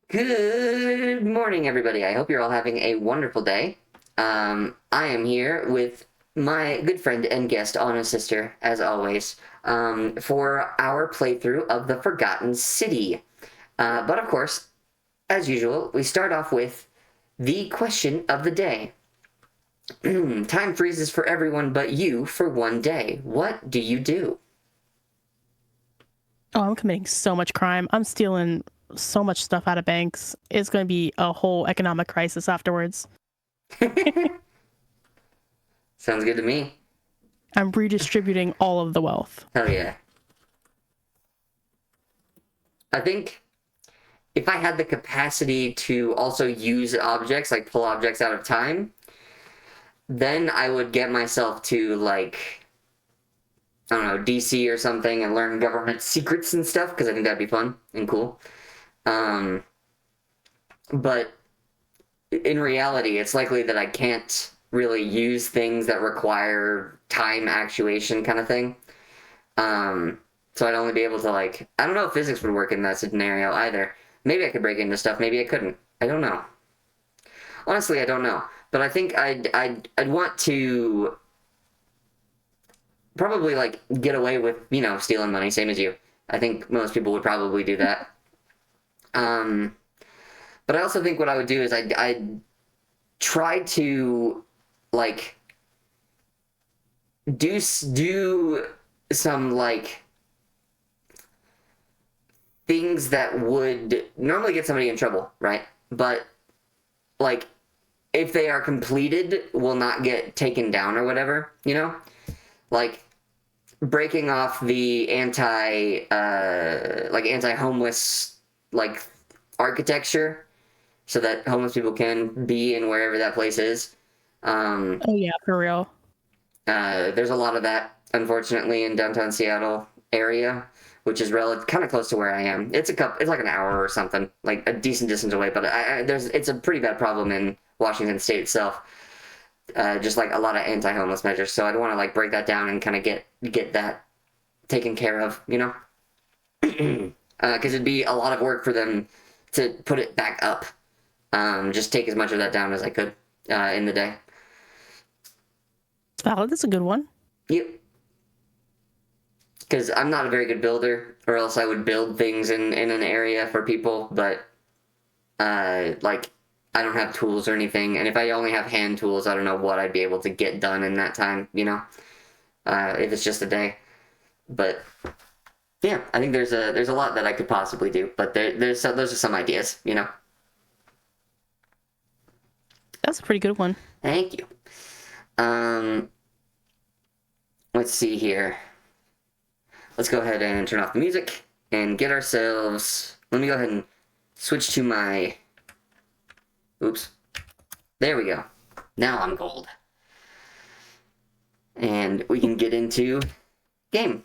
Good morning, everybody. I hope you're all having a wonderful day. I am here with my good friend and guest, Honestsister, as always, for our playthrough of the Forgotten City. But of course, as usual, we start off with the question of the day. Time freezes for everyone but you for one day. What do you do? Oh, I'm committing so much crime. I'm stealing so much stuff out of banks. It's going to be a whole economic crisis afterwards. Sounds good to me. I'm redistributing all of the wealth. Hell yeah. I think if I had the capacity to also use objects, like pull objects out of time, then I would get myself to, like, I don't know, DC or something and learn government secrets and stuff, because I think that'd be fun and cool. Um, but in reality, it's likely that I can't really use things that require time actuation kind of thing. So I'd only be able to, like, I don't know if physics would work in that scenario either. Maybe I could break into stuff, maybe I couldn't. I don't know. Honestly, I don't know. But I think I'd want to probably, like, get away with, stealing money, same as you. I think most people would probably do that. Um, but I also think what I would do is I'd try to, like, do some, like, things that would normally get somebody in trouble, right? But, like, if they are completed, will not get taken down or whatever, Like, breaking off the anti-homeless, like, architecture so that homeless people can be in wherever that place is. Oh, yeah, for real. There's a lot of that, unfortunately, in downtown Seattle area, which is kind of close to where I am. It's like an hour or something, like a decent distance away. But it's a pretty bad problem in Washington State itself. Just like a lot of anti-homeless measures. So I'd want to, like, break that down and kind of get that taken care of, because it'd be a lot of work for them to put it back up. Just take as much of that down as I could in the day. Valid. That's a good one. Yep. Because I'm not a very good builder, or else I would build things in an area for people, but like, I don't have tools or anything, and if I only have hand tools, I don't know what I'd be able to get done in that time, if it's just a day. But yeah, I think there's a lot that I could possibly do, but those are some ideas, That's a pretty good one. Thank you. Let's see here. Let's go ahead and turn off the music and get ourselves... Let me go ahead and switch to my... Oops. There we go. Now I'm gold. And we can get into game.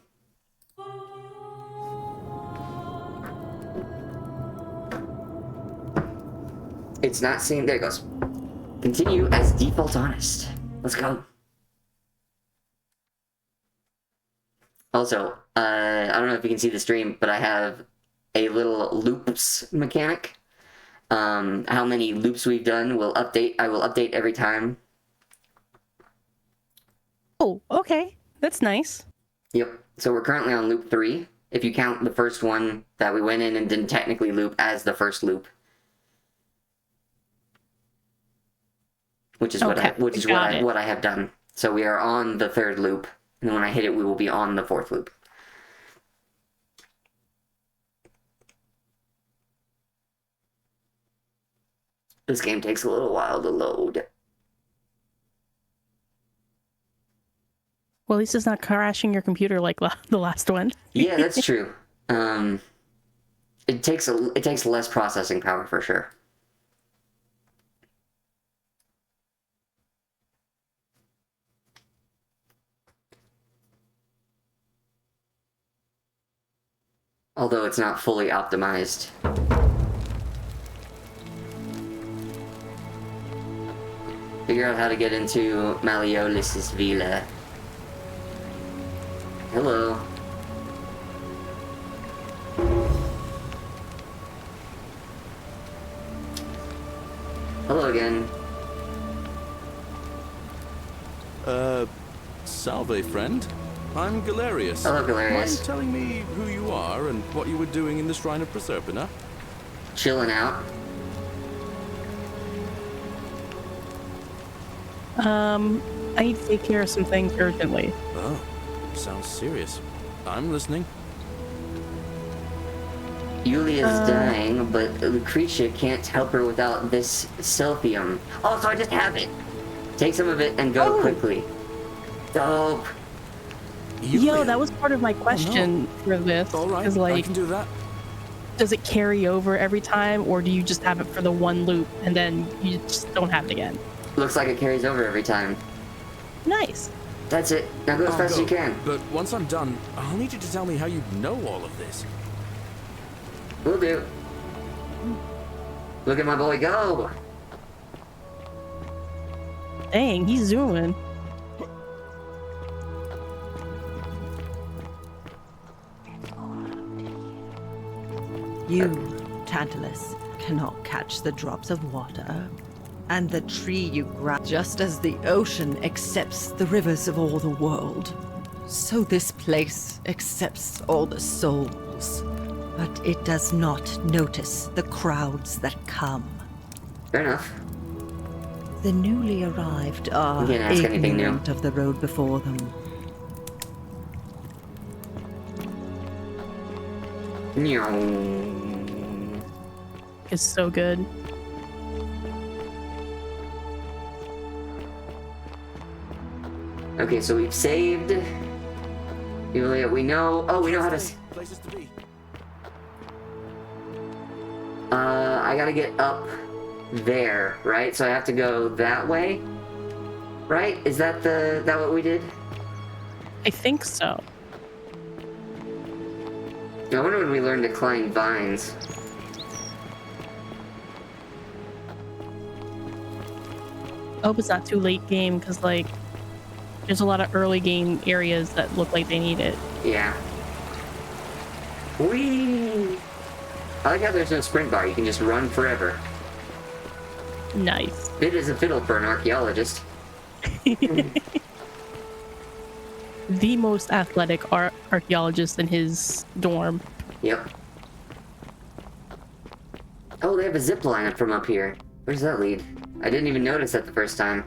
It's not seeing... There it goes. Continue as default honest. Let's go. Also, I don't know if you can see the stream, but I have a little loops mechanic. How many loops we've done will update. I will update every time. Oh, okay. That's nice. Yep. So we're currently on loop 3. If you count the first one that we went in and didn't technically loop as the first loop. Which is what I have done. So we are on the 3rd loop, and when I hit it, we will be on the 4th loop. This game takes a little while to load. Well, at least it's not crashing your computer like the last one. Yeah, that's true. It takes less processing power for sure. Although it's not fully optimized. Figure out how to get into Malleolis's villa. Hello. Hello again. Salve, friend. I'm Galerius. Hello, Galerius. Mind telling me who you are and what you were doing in the Shrine of Proserpina? Chilling out. I need to take care of some things urgently. Oh, sounds serious. I'm listening. Yulia's dying, but Lucretia can't help her without this Silphium. Oh, so I just have it. Take some of it and go quickly. Dope. Yo, that was part of my question for this. All right, Is I like, can do that. does it carry over every time, or do you just have it for the one loop and then you just don't have it again? Looks like it carries over every time. Nice. That's it. Now go as fast as you can. But once I'm done, I'll need you to tell me how you know all of this. Will do. Look at my boy go. Dang, he's zooming. You, Tantalus, cannot catch the drops of water, and the tree you grab, just as the ocean accepts the rivers of all the world. So this place accepts all the souls, but it does not notice the crowds that come. Fair enough. The newly arrived are You didn't ask anything new. ignorant of the road before them. It's so good. Okay, so we've saved. Yulia, we know. Oh, we know how to. Places to be. I gotta get up there, right? So I have to go that way, right? Is that what we did? I think so. I wonder when we learn to climb vines. I hope it's not too late game, because like there's a lot of early game areas that look like they need it. Yeah. Whee! I like how there's no sprint bar. You can just run forever. Nice. Fit as a fiddle for an archaeologist. The most athletic archaeologist in his dorm. Yep. Oh, they have a zip line from up here. Where does that lead? I didn't even notice that the first time.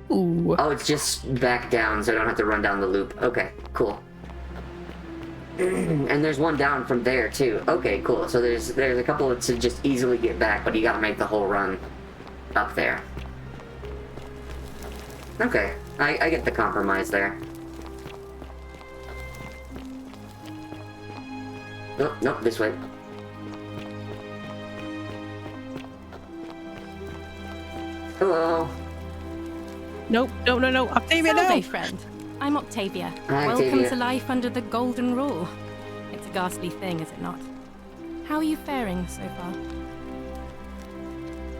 Ooh. Oh, it's just back down, so I don't have to run down the loop. Okay, cool. And there's one down from there too. Okay, cool. So there's a couple to just easily get back, but you gotta make the whole run up there. Okay, I get the compromise there. Nope, nope, this way. Hello. Nope, no. Octavia, no! Salve, friend. I'm Octavia. Hi, Welcome Octavia. to life under the golden rule. It's a ghastly thing, is it not? How are you faring so far?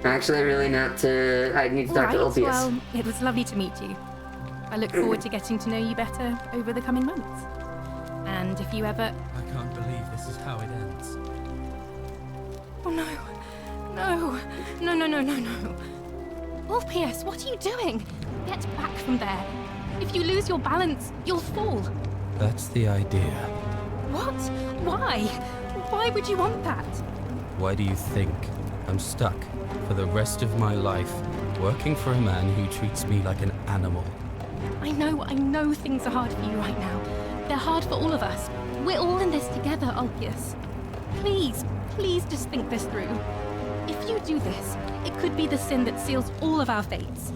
Actually, really not. I need to talk to Alright, Ulpius. well, it was lovely to meet you. I look forward to getting to know you better over the coming months. And if you ever... I can't believe this is how it ends. Oh no. No. Ulpius, what are you doing? Get back from there. If you lose your balance, you'll fall. That's the idea. What? Why? Why would you want that? Why do you think I'm stuck for the rest of my life working for a man who treats me like an animal? I know things are hard for you right now. They're hard for all of us. We're all in this together, Ulpius. Please just think this through. If you do this, it could be the sin that seals all of our fates.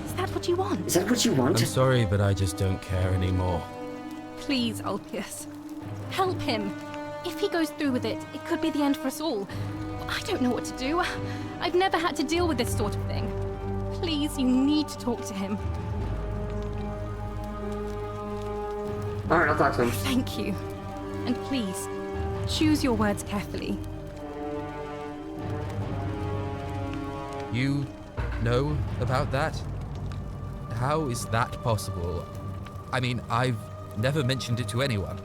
Is that what you want? Is that what you want? I'm sorry, but I just don't care anymore. Please, Ulpius. Help him. If he goes through with it, it could be the end for us all. I don't know what to do. I've never had to deal with this sort of thing. Please, you need to talk to him. Alright, I'll talk to him. Thank you. And please, choose your words carefully. You know about that? How is that possible? I mean, I've never mentioned it to anyone.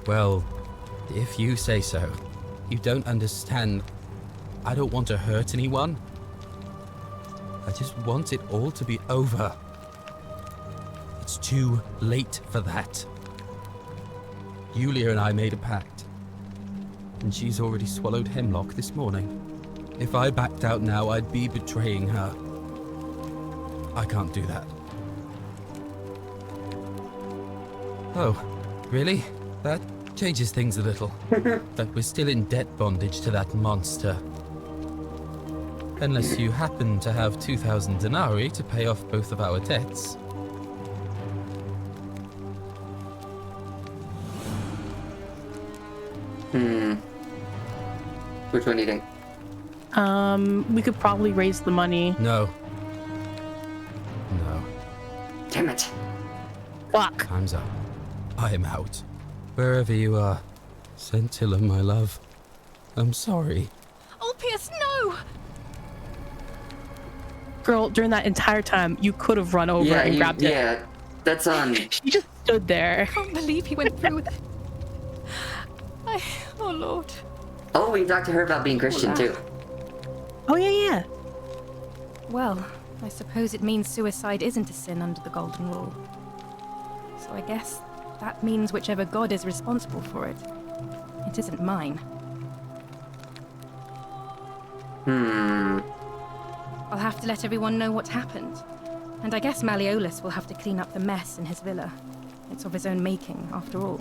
Well, if you say so. You don't understand. I don't want to hurt anyone. I just want it all to be over. It's too late for that. Yulia and I made a pact, and she's already swallowed hemlock this morning. If I backed out now, I'd be betraying her. I can't do that. Oh, really? That changes things a little. But we're still in debt bondage to that monster. Unless you happen to have 2,000 denarii to pay off both of our debts. Which one do you think? We could probably raise the money. No. No. Damn it. Fuck. Time's up. I am out. Wherever you are, Scintilla, my love. I'm sorry. Ulpius, no! Girl, during that entire time, you could have run over and grabbed it. Yeah, that's on. She just stood there. I can't believe he went through with it. Oh, Lord. Oh, we talked to her about being Christian too. Oh, yeah. Well, I suppose it means suicide isn't a sin under the Golden Rule. So I guess that means whichever god is responsible for it. It isn't mine. I'll have to let everyone know what happened. And I guess Malleolus will have to clean up the mess in his villa. It's of his own making, after all.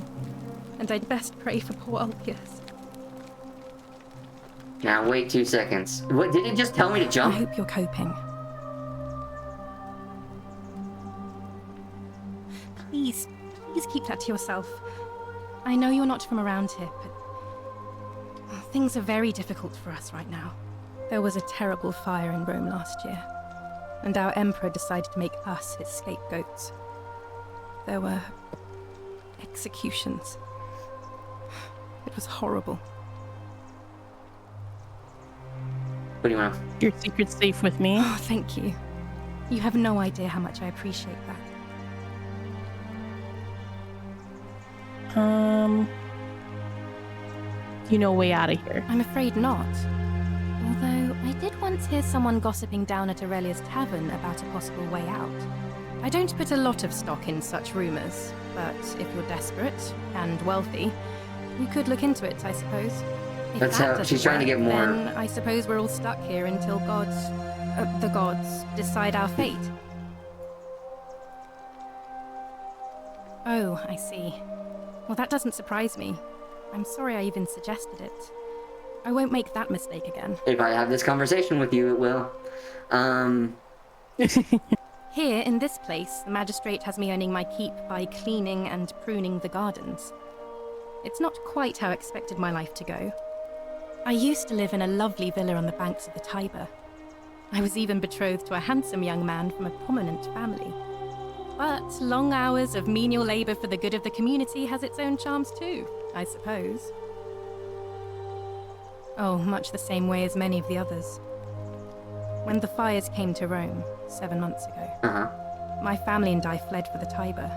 And I'd best pray for poor Ulpius. Now wait 2 seconds. What, did it just tell me to I jump? hope you're coping. Please keep that to yourself. I know you're not from around here, but things are very difficult for us right now. There was a terrible fire in Rome last year, and our emperor decided to make us his scapegoats. There were executions. It was horrible. What do you want? Your secret's safe with me. Oh, thank you. You have no idea how much I appreciate that. You know, way out of here. I'm afraid not. Although, I did once hear someone gossiping down at Aurelia's tavern about a possible way out. I don't put a lot of stock in such rumors, but if you're desperate and wealthy, you could look into it, I suppose. If That's that how doesn't she's trying to work, get more. Then I suppose we're all stuck here until the gods decide our fate. Oh, I see. Well, that doesn't surprise me. I'm sorry I even suggested it. I won't make that mistake again. If I have this conversation with you, it will. Here, in this place, the magistrate has me earning my keep by cleaning and pruning the gardens. It's not quite how I expected my life to go. I used to live in a lovely villa on the banks of the Tiber. I was even betrothed to a handsome young man from a prominent family. But long hours of menial labor for the good of the community has its own charms too, I suppose. Oh, much the same way as many of the others. When the fires came to Rome 7 months ago, my family and I fled for the Tiber,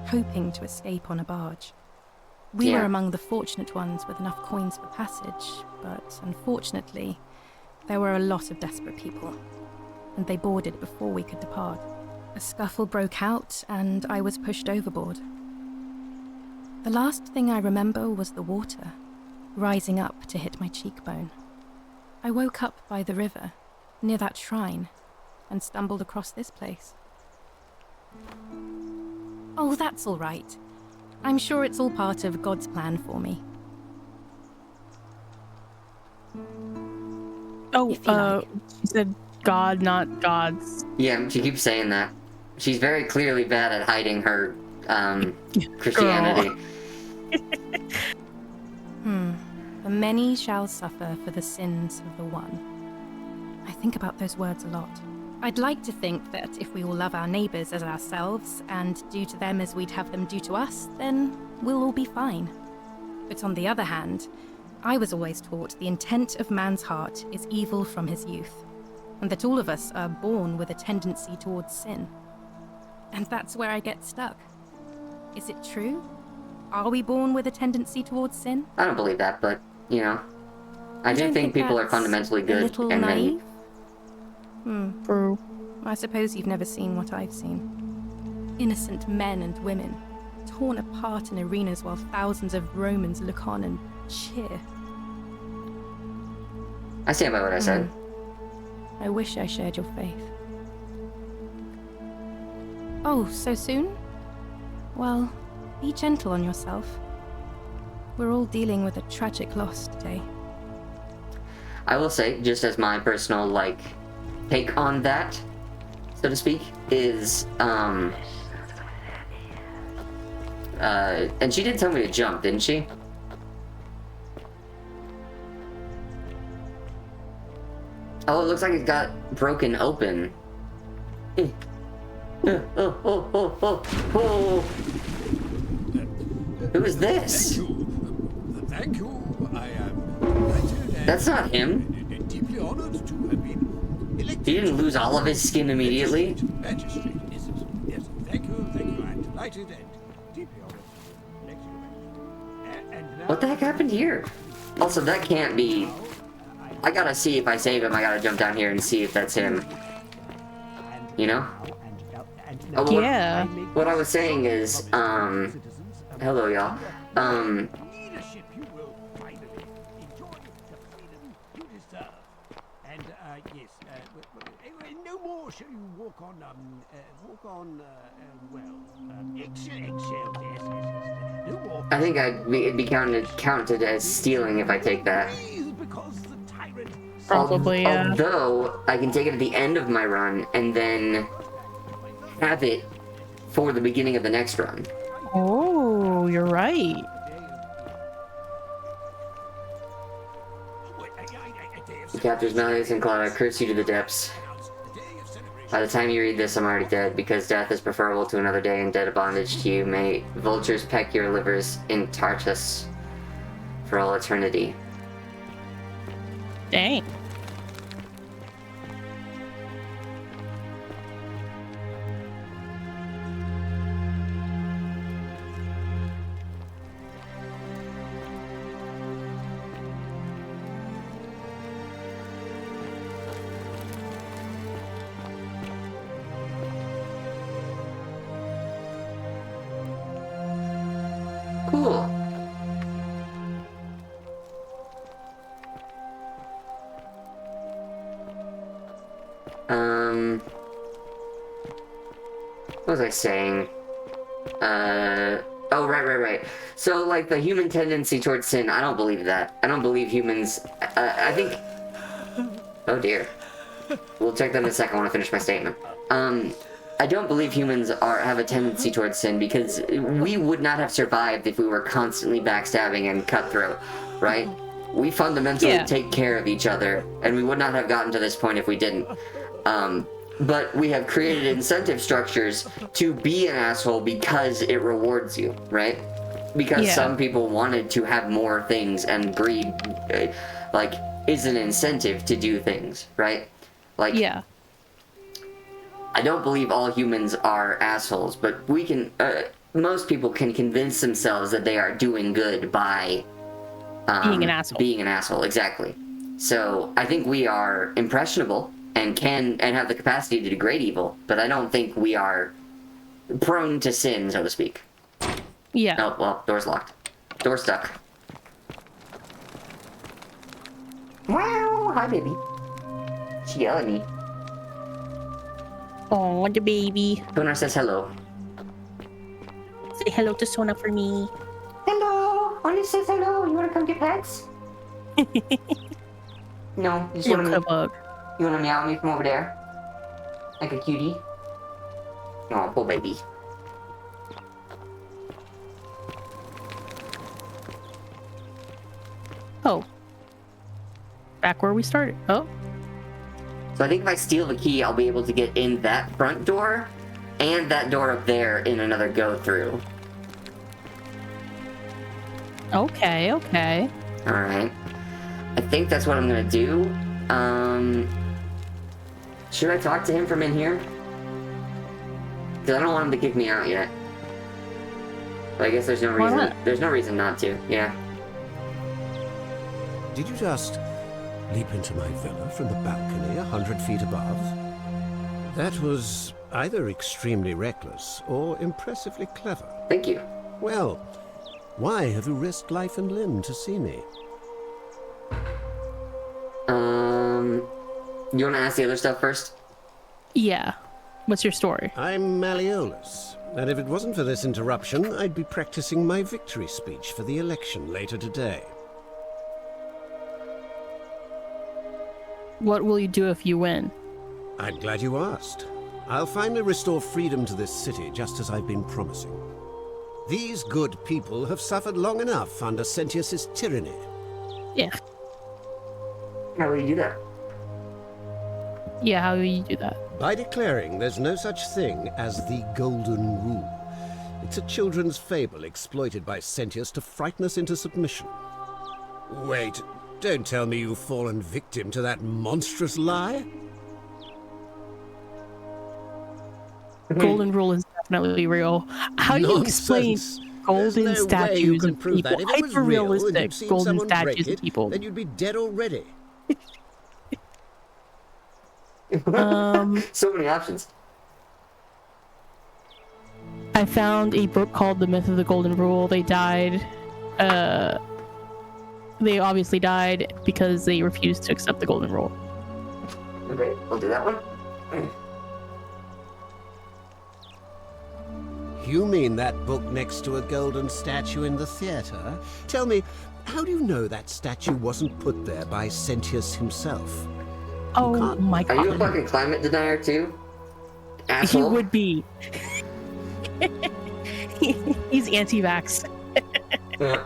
hoping to escape on a barge. We were among the fortunate ones with enough coins for passage, but unfortunately, there were a lot of desperate people, and they boarded before we could depart. A scuffle broke out, and I was pushed overboard. The last thing I remember was the water, rising up to hit my cheekbone. I woke up by the river, near that shrine, and stumbled across this place. Oh, that's all right. I'm sure it's all part of God's plan for me. Oh, If you like. she said God, not gods. Yeah, she keeps saying that. She's very clearly bad at hiding her Christianity. The many shall suffer for the sins of the one. I think about those words a lot. I'd like to think that if we all love our neighbours as ourselves and do to them as we'd have them do to us, then we'll all be fine. But on the other hand, I was always taught the intent of man's heart is evil from his youth, and that all of us are born with a tendency towards sin. And that's where I get stuck. Is it true? Are we born with a tendency towards sin? I don't believe that, but, you know. I do don't think people are that's fundamentally a good little and many. naive? True. I suppose you've never seen what I've seen. Innocent men and women, torn apart in arenas while thousands of Romans look on and cheer. I stand by what I said. I wish I shared your faith. Oh, so soon? Well, be gentle on yourself. We're all dealing with a tragic loss today. I will say, just as my personal, like, take on that, so to speak, is, and she did tell me to jump, didn't she? Oh, it looks like it got broken open. Oh. Who is this? Thank you. I am delighted and That's not him. deeply honored to have been elected. He didn't lose all of his skin immediately. Magistrate. Yes, yes. Thank you. I'm delighted and deeply honored to elect you magistrate. And now, What the heck happened here? Also, that can't be... I gotta see if I save him. I gotta jump down here and see if that's him. You know? Oh, what, Yeah. what I was saying is, hello, y'all. leadership you will finally enjoy the freedom you deserve. And yes, no more shall you walk on eggshells. Yes. No more. I think it'd be counted as stealing if I take that. Because the tyrant Probably, yeah. Although, I can take it at the end of my run and then have it for the beginning of the next run. Oh, you're right. Captures Malleus and Cloud, I curse you to the depths. By the time you read this, I'm already dead, because death is preferable to another day and dead bondage to you. May vultures peck your livers in Tartarus for all eternity. Dang. Cool. What was I saying? Oh, right. So, like, the human tendency towards sin, I don't believe that. I don't believe humans, I think... Oh, dear. We'll check that in a second. I want to finish my statement. I don't believe humans have a tendency towards sin because we would not have survived if we were constantly backstabbing and cutthroat, right? We fundamentally take care of each other, and we would not have gotten to this point if we didn't. But we have created incentive structures to be an asshole because it rewards you, right? Because some people wanted to have more things, and greed, like, is an incentive to do things, right? Like, I don't believe all humans are assholes, but we can, most people can convince themselves that they are doing good by Being an asshole. Being an asshole, exactly. So I think we are impressionable and have the capacity to do great evil, but I don't think we are prone to sin, so to speak. Yeah. Oh, well, door's locked. Door's stuck. Wow, hi, baby. She yelled at me. Oh, the baby. Sonar says hello. Say hello to Sona for me. Hello! Honey says hello. You wanna come get pets? No, you just You wanna bug. you wanna meow at me from over there? Like a cutie? Oh, poor baby. Oh. Back where we started. Oh. So I think if I steal the key, I'll be able to get in that front door and that door up there in another go-through. Okay. Alright. I think that's what I'm gonna do. Should I talk to him from in here? Because I don't want him to kick me out yet. But I guess there's no Why reason. not? There's no reason not to. Yeah. Did you just leap into my villa from the balcony 100 feet above? That was either extremely reckless or impressively clever. Thank you. Well, why have you risked life and limb to see me? You want to ask the other stuff first? Yeah. What's your story? I'm Malleolus, and if it wasn't for this interruption, I'd be practicing my victory speech for the election later today. What will you do if you win? I'm glad you asked. I'll finally restore freedom to this city, just as I've been promising. These good people have suffered long enough under Sentius's tyranny. Yeah. How will you do that? Yeah, how will you do that? By declaring there's no such thing as the Golden Rule. It's a children's fable exploited by Sentius to frighten us into submission. Wait, don't tell me you've fallen victim to that monstrous lie? Golden rule is definitely real. How do you explain Nonsense. golden There's no way you statues can of prove people? that. If it was real and Hyper-realistic you'd seen golden someone break statues of it, people. then you'd be dead already. So many options. I found a book called The Myth of the Golden Rule. They died. They obviously died because they refused to accept the Golden Rule. Okay, we'll do that one. You mean that book next to a golden statue in the theater? Tell me, how do you know that statue wasn't put there by Sentius himself? Oh can't- my Are you a god. fucking climate denier too? He Asshole. would be. He's anti-vax. Yeah.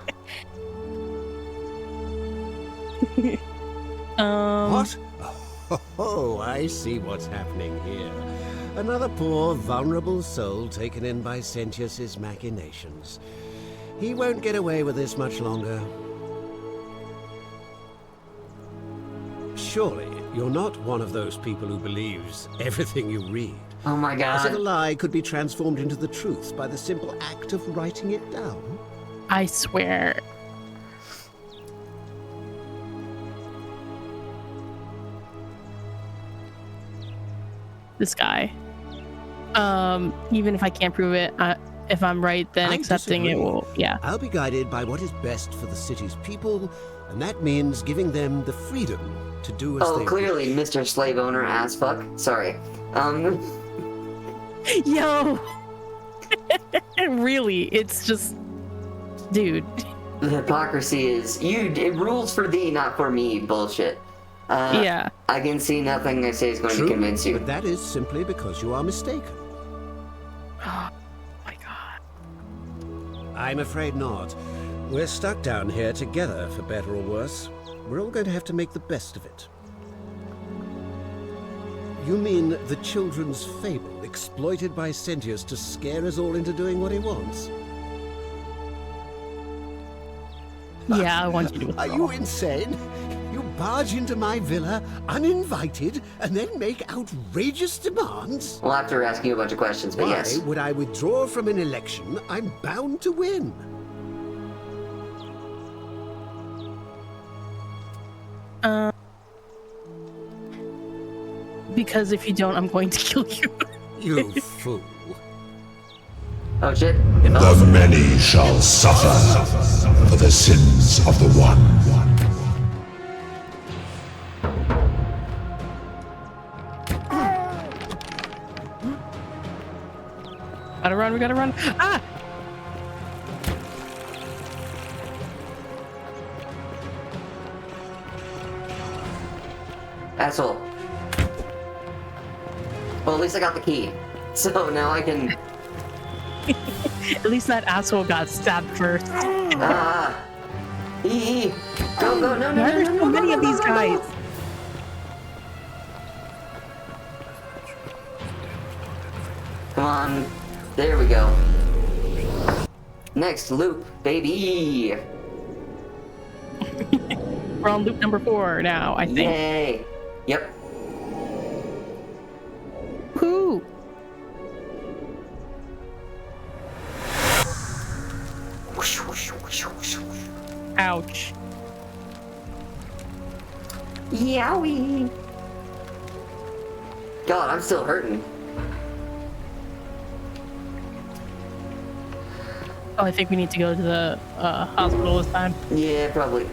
What? Oh, I see what's happening here. Another poor, vulnerable soul taken in by Sentius's machinations. He won't get away with this much longer. Surely, you're not one of those people who believes everything you read. Oh my As if a god. lie could be transformed into the truth by the simple act of writing it down. I swear. This guy. Even if I can't prove it, if I'm right, then I accepting it disagree. will. Yeah. I'll be guided by what is best for the city's people, and that means giving them the freedom to do as Oh, they clearly, wish. Mr. Slave Owner ass fuck. Sorry. Yo. Really, it's just, dude. The hypocrisy is it rules for thee, not for me. Bullshit. Yeah. I can see nothing I say is going True, to convince you. but that is simply because you are mistaken. Oh my god. I'm afraid not. We're stuck down here together, for better or worse. We're all going to have to make the best of it. You mean the children's fable exploited by Sentius to scare us all into doing what he wants? Yeah, I want you to Are you insane? You barge into my villa uninvited and then make outrageous demands? We'll have to ask you a bunch of questions, but Why yes. would I withdraw from an election I'm bound to win? Because if you don't, I'm going to kill you. You fool. Oh shit. The many shall suffer for the sins of the one. Gotta run, we gotta run. Ah! Asshole. Well, at least I got the key. So now I can... At least that asshole got stabbed first. Ah! Go, go, no, no, Why no, are there no, so no, many no, of no, these no, no, guys? no. Come on. There we go. Next loop, baby! We're on loop number 4 now, I think. Yay! Yep. Whoo! Ouch. Yowie! God, I'm still hurting. Oh, I think we need to go to the hospital this time. Yeah, probably.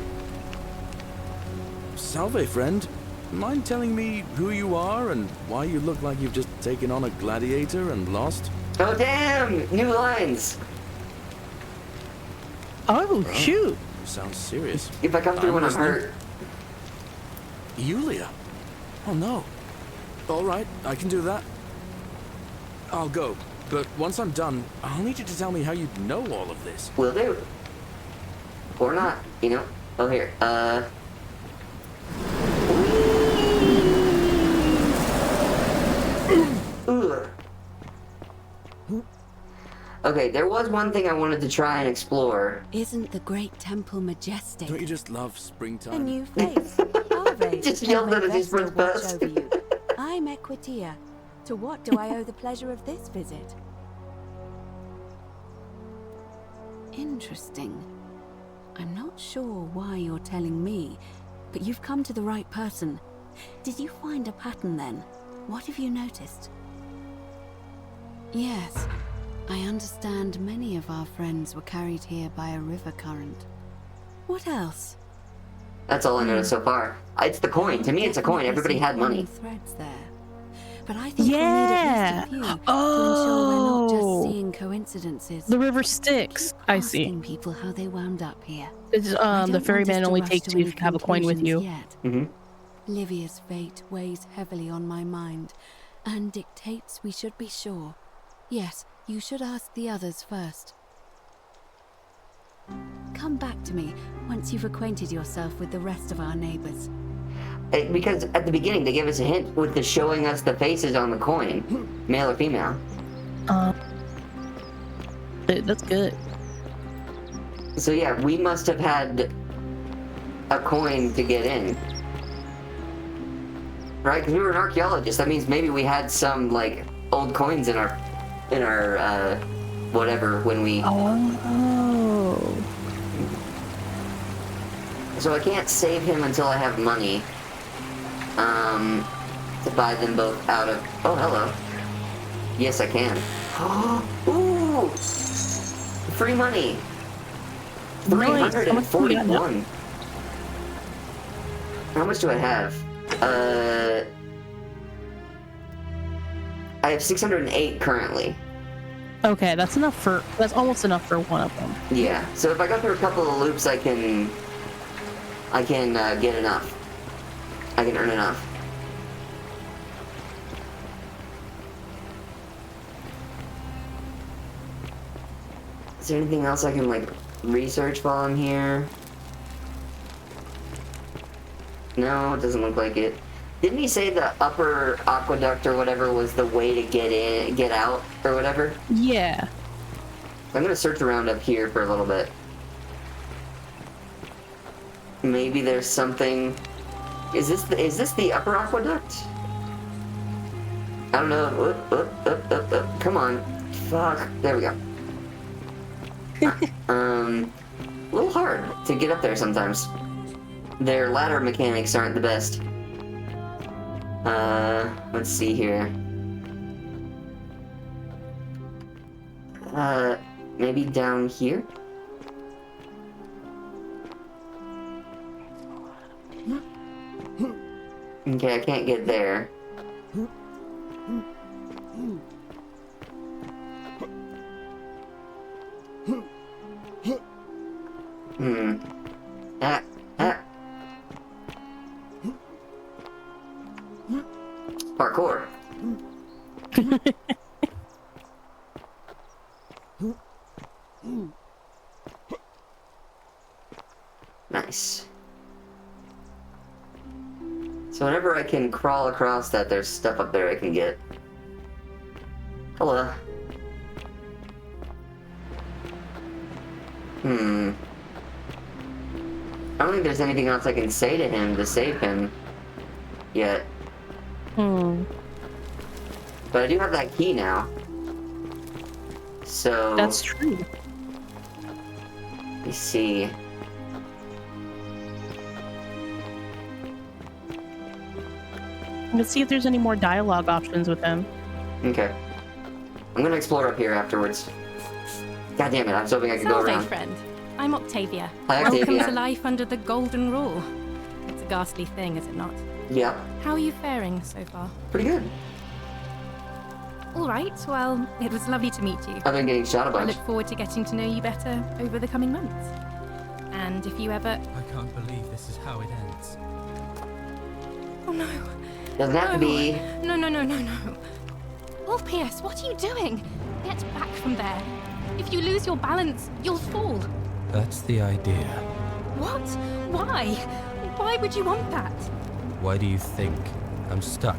Salve, friend. Mind telling me who you are and why you look like you've just taken on a gladiator and lost? Oh, damn! New lines! Oh, shoot. Sounds serious. If I come through when I'm listening. hurt. Yulia? Oh no. All right, I can do that. I'll go, but once I'm done, I'll need you to tell me how you know all of this. Will do. Or not, you know? Oh, here. Ugh. Okay, there was one thing I wanted to try and explore. Isn't the great temple majestic? Don't you just love A springtime? new face. Ave, Just yelled at it as he Vestal runs watch past. over you. I'm Equitia. To what do I owe the pleasure of this visit? Interesting. I'm not sure why you're telling me, but you've come to the right person. Did you find a pattern then? What have you noticed? Yes, I understand many of our friends were carried here by a river current. What else? That's all I noticed so far. It's the coin. To me, it's a coin. Everybody had money. Threads there. But I think we'll need at least a few to ensure we're not just seeing coincidences. The river Styx. I see. Asking people how they wound up here. It's, I the don't ferryman want us to only rush takes to two if any you have a coin with you. conclusions yet. Mm-hmm. Livia's fate weighs heavily on my mind, and dictates we should be sure. Yes, you should ask the others first. Come back to me once you've acquainted yourself with the rest of our neighbors. Because at the beginning, they gave us a hint with the showing us the faces on the coin. Male or female. That's good. So yeah, we must have had a coin to get in. Right? Because we were an archaeologist. That means maybe we had some, like, old coins in our whatever, when we... Oh. So I can't save him until I have money. To buy them both out of... Oh, hello. Yes, I can. Ooh! Free money! Nice. How much do we got now? 341. How much do I have? I have 608 currently. Okay, that's almost enough for one of them. Yeah, so if I go through a couple of loops, I can get enough. I can earn enough. Is there anything else I can, like, research while I'm here? No, it doesn't look like it. Didn't he say the upper aqueduct or whatever was the way to get out, or whatever? Yeah. I'm gonna search around up here for a little bit. Maybe there's something... Is this the upper aqueduct? I don't know. Up. Come on. Fuck. There we go. A little hard to get up there sometimes. Their ladder mechanics aren't the best. Let's see here. Maybe down here? Okay, I can't get there. Parkour. Nice. So whenever I can crawl across that, there's stuff up there I can get. Hello. I don't think there's anything else I can say to him to save him yet. But I do have that key now. So... That's true. Let me see. Let's see if there's any more dialogue options with him. Okay. I'm gonna explore up here afterwards. God damn it, I was hoping I could go Salve, around. friend. I'm Octavia. Hi, Welcome Octavia. to life under the Golden Rule. It's a ghastly thing, is it not? Yep. How are you faring so far? Pretty good. All right, well, it was lovely to meet you. I've been getting shot a I bunch. look forward to getting to know you better over the coming months. And if you ever... I can't believe this is how it ends. Oh no. Doesn't have to be. No. Oh, Pierce, what are you doing? Get back from there. If you lose your balance, you'll fall. That's the idea. What? Why? Why would you want that? Why do you think I'm stuck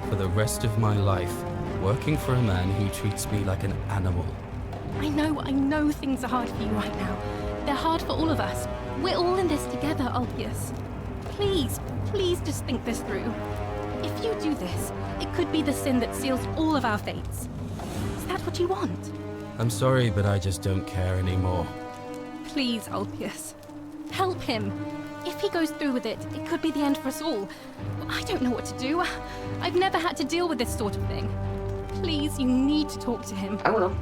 for the rest of my life working for a man who treats me like an animal? I know things are hard for you right now. They're hard for all of us. We're all in this together, Ulpius. Please just think this through. If you do this, it could be the sin that seals all of our fates. Is that what you want? I'm sorry, but I just don't care anymore. Please, Ulpius. Help him. If he goes through with it, it could be the end for us all. I don't know what to do. I've never had to deal with this sort of thing. Please, you need to talk to him. I will.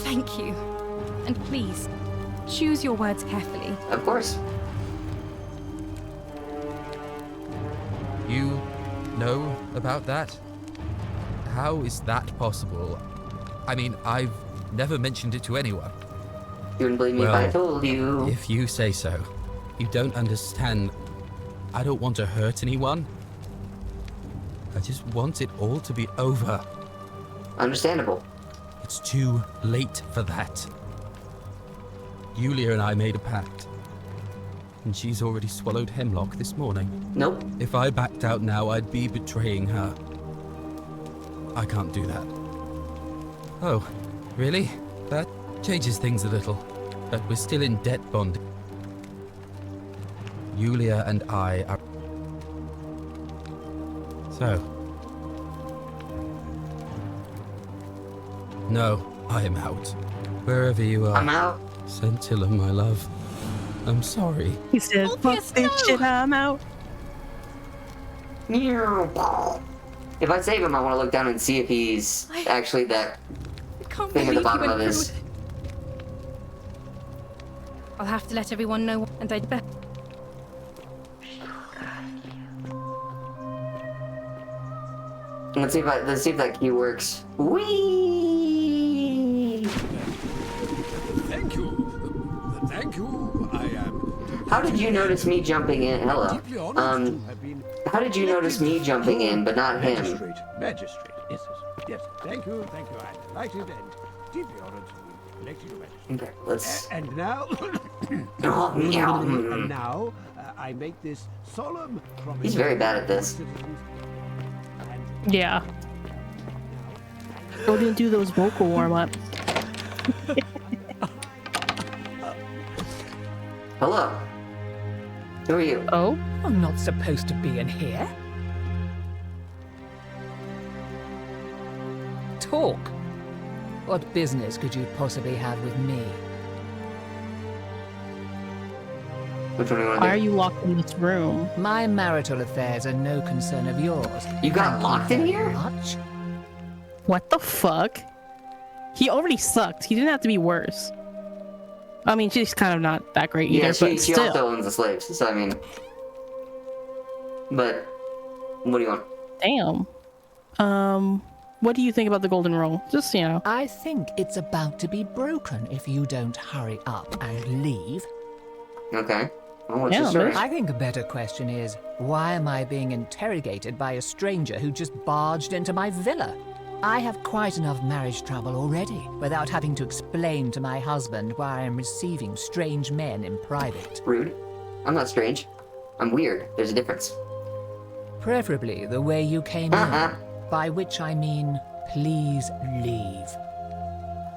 Thank you. And please, choose your words carefully. Of course. You know about that? How is that possible? I mean, I've never mentioned it to anyone. You wouldn't believe me if I told you. If you say so. You don't understand. I don't want to hurt anyone. I just want it all to be over. Understandable. It's too late for that. Yulia and I made a pact. And she's already swallowed hemlock this morning. Nope. If I backed out now, I'd be betraying her. I can't do that. Oh, really? That changes things a little. But we're still in debt bond. Yulia and I are... So... No, I'm out. Wherever you are. I'm out. Scintilla, my love. I'm sorry. He said, fuck Ulpius, this no! shit, I'm out. If I save him, I want to look down and see if he's actually that I can't thing at believe the you bottom went of through his. it. I'll have to let everyone know, and I'd bet. Let's see if that key works. Whee! Thank you. Thank you. I am. How did you notice me jumping in? Hello. Deeply honored to have been How did you notice me jumping in, but not him? Magistrate. Yes. Thank you. I'm delighted and deeply honored to be elected to magistrate. Okay, let's. And now, Oh, meow. and now, I make this solemn promise. He's very bad at this. Yeah. Go to do those vocal warm-ups. Hello. Who are you? Oh? I'm not supposed to be in here. Talk. What business could you possibly have with me? Which one do you want Why to are do? you locked in this room? My marital affairs are no concern of yours. You got Thank locked in very here? Much. What the fuck? He already sucked. He didn't have to be worse. I mean, she's kind of not that great either, Yeah, but she still. also owns the slaves, so I mean. But, what do you want? Damn. What do you think about the golden rule? Just, you know. I think it's about to be broken if you don't hurry up and leave. Okay. Well, what's Yeah, your story? bitch. I think a better question is, why am I being interrogated by a stranger who just barged into my villa? I have quite enough marriage trouble already, without having to explain to my husband why I am receiving strange men in private. Rude. I'm not strange. I'm weird. There's a difference. Preferably the way you came Uh-huh. in, by which I mean, please leave.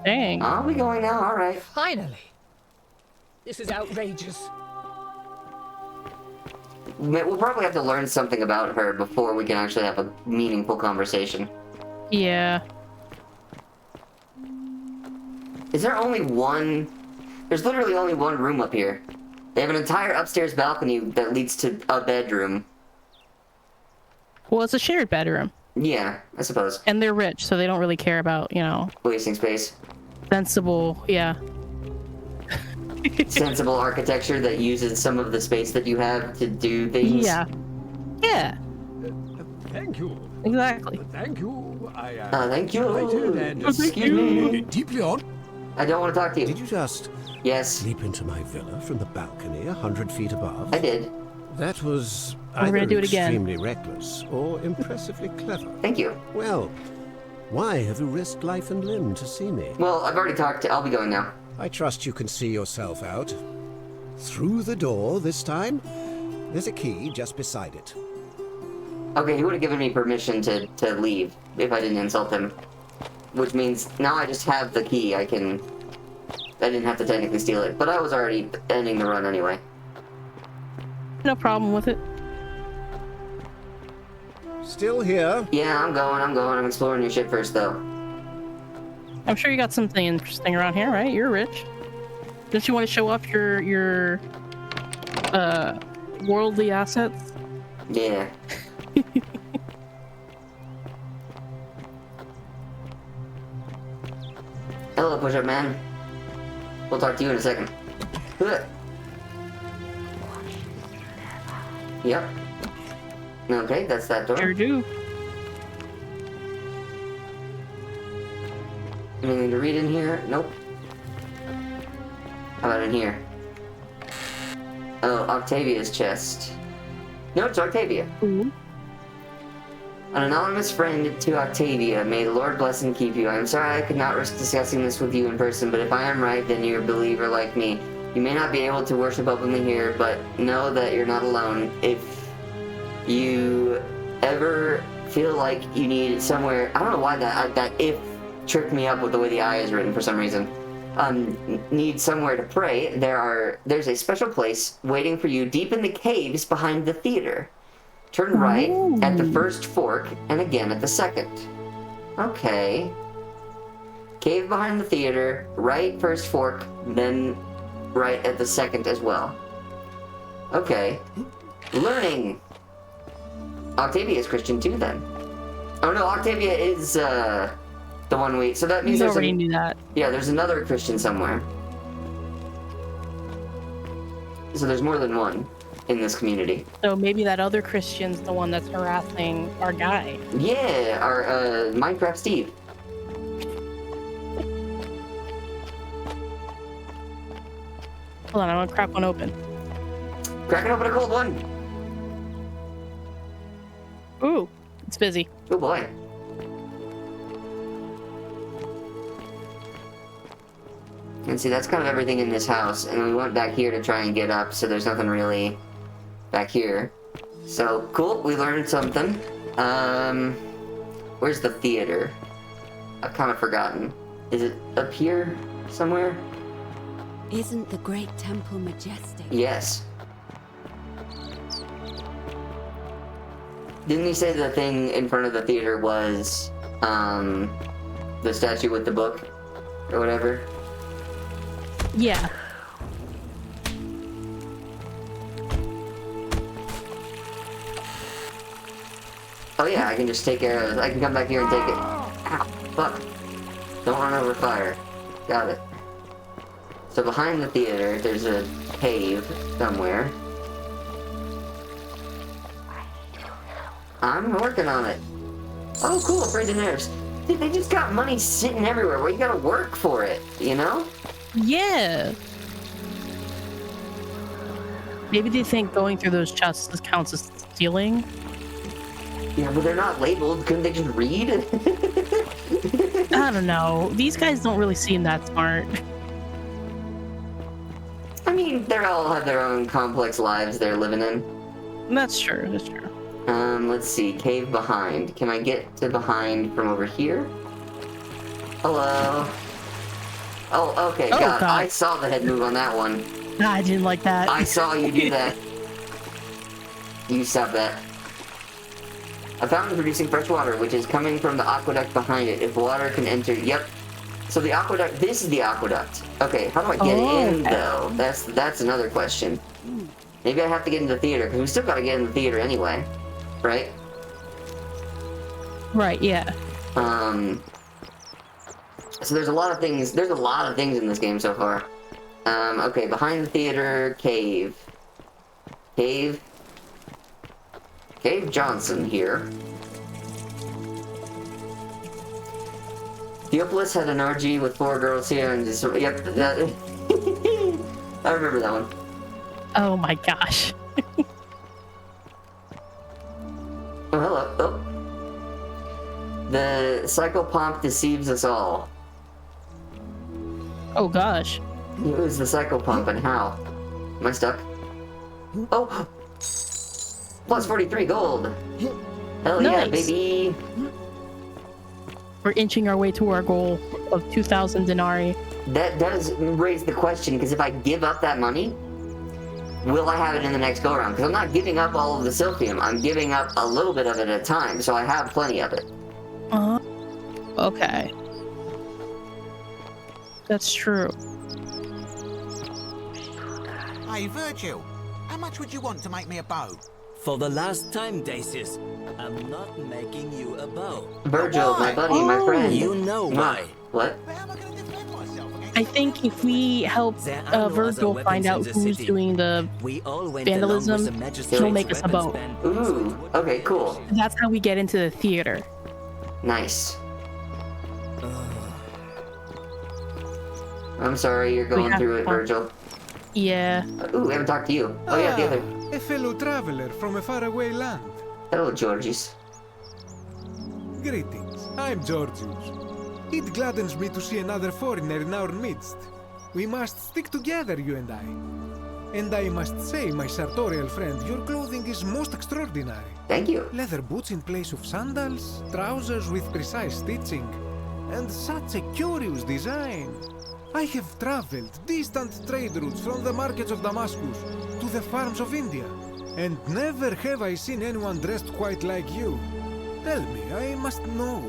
Dang. Are we going now? Alright. Finally! This is outrageous. We'll probably have to learn something about her before we can actually have a meaningful conversation. Yeah. Is there only one... There's literally only one room up here. They have an entire upstairs balcony that leads to a bedroom. Well, it's a shared bedroom. Yeah, I suppose. And they're rich, so they don't really care about, you know, Wasting space. sensible, yeah. Sensible architecture that uses some of the space that you have to do things. Yeah. Yeah, Thank you. exactly. Thank you. Thank you. delighted and Excuse me. deeply on. I don't want to talk to you. Did you just Yes, leap into my villa from the balcony 100 feet above? I did. That was We're either gonna do it again. extremely reckless or impressively clever. Thank you. Well, why have you risked life and limb to see me? Well, I've already talked to... I'll be going now. I trust you can see yourself out. Through the door this time? There's a key just beside it. Okay, he would have given me permission to leave if I didn't insult him. Which means now I just have the key. I didn't have to technically steal it, but I was already ending the run anyway. No problem with it. Still here? Yeah, I'm going. I'm exploring your shit first, though. I'm sure you got something interesting around here, right? You're rich. Don't you want to show off your worldly assets? Yeah. Hello, push-up man. We'll talk to you in a second. Yep. Okay, that's that door. Sure do. Anything to read in here? Nope. How about in here? Oh, Octavia's chest. No, it's Octavia. Ooh. An anonymous friend to Octavia. May the Lord bless and keep you. I am sorry I could not risk discussing this with you in person, but if I am right, then you're a believer like me. You may not be able to worship openly here, but know that you're not alone. If you ever feel like you need somewhere... I don't know why that if tricked me up with the way the I is written for some reason. Need somewhere to pray, there's a special place waiting for you deep in the caves behind the theater. Turn right at the first fork and again at the second. Okay. Cave behind the theater, right first fork, then right at the second as well. Okay. Learning. Octavia is Christian too then. Oh no, Octavia is the one we... So that means You there's already knew that. Yeah, there's another Christian somewhere. So there's more than one in this community. So maybe that other Christian's the one that's harassing our guy. Yeah, our Minecraft Steve. Hold on, I want to crack one open. Cracking open a cold one. Ooh, it's busy. Oh boy. And see, that's kind of everything in this house. And we went back here to try and get up, so there's nothing really back here. So, cool, we learned something. Where's the theater? I've kind of forgotten. Is it up here somewhere? Isn't the great temple majestic? Yes. Didn't he say the thing in front of the theater was, the statue with the book? Or whatever? Yeah. Oh yeah, I can just take care of it. I can come back here and take it. Ow, fuck. Don't run over fire. Got it. So behind the theater, there's a cave somewhere. I'm working on it. Oh cool, Prisoners. Dude, they just got money sitting everywhere. Well, you gotta work for it, you know? Yeah. Maybe they think going through those chests counts as stealing. Yeah, but they're not labeled. Couldn't they just read? I don't know. These guys don't really seem that smart. I mean, they all have their own complex lives they're living in. That's true. That's true. Let's see. Cave behind. Can I get to behind from over here? Hello? Oh, okay. Oh, God, God. I saw the head move on that one. Nah, I didn't like that. I saw you do that. You stop that. A fountain producing fresh water, which is coming from the aqueduct behind it. If water can enter... Yep. So the aqueduct... This is the aqueduct. Okay, how do I get in, okay. though? That's another question. Maybe I have to get into the theater, because we still gotta get in the theater anyway. Right? Right, yeah. So there's a lot of things. There's a lot of things in this game so far. Okay, behind the theater, cave. Cave Johnson here. Theopolis had an orgy with 4 girls here and just, yep, that, I remember that one. Oh my gosh. Oh, hello. Oh. The psychopomp deceives us all. Oh gosh. Who's the psychopomp and how? Am I stuck? Oh! Plus 43 gold! Hell yeah, Nice. baby! We're inching our way to our goal of 2,000 denarii. That does raise the question, because if I give up that money, will I have it in the next go-around? Because I'm not giving up all of the silphium, I'm giving up a little bit of it at a time, so I have plenty of it. Okay. That's true. Hey, Virgil, how much would you want to make me a bow? For the last time, Dacius, I'm not making you a bow. Virgil, my buddy, my friend. You know why. What? I think if we help Virgil find out who's doing the vandalism, he'll make us a bow. Ooh, okay, cool. That's how we get into the theater. Nice. I'm sorry you're going through it, Virgil. Yeah. Ooh, we haven't talked to you. Oh yeah, the other. A fellow traveler from a faraway land. Hello, Georgius. Greetings, I'm Georgius. It gladdens me to see another foreigner in our midst. We must stick together, you and I. And I must say, my sartorial friend, your clothing is most extraordinary. Thank you. Leather boots in place of sandals, trousers with precise stitching, and such a curious design. I have traveled distant trade routes from the markets of Damascus to the farms of India, and never have I seen anyone dressed quite like you. Tell me, I must know,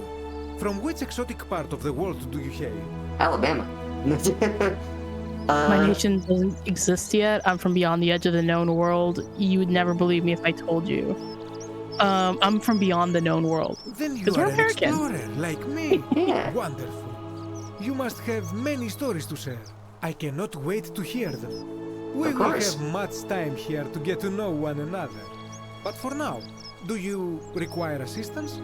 from which exotic part of the world do you hail? Alabama. My nation doesn't exist yet. I'm from beyond the edge of the known world. You would never believe me if I told you. I'm from beyond the known world. Then you we're are an American. explorer, like me. Yeah. Wonderful. You must have many stories to share. I cannot wait to hear them. We will have much time here to get to know one another. But for now, do you require assistance?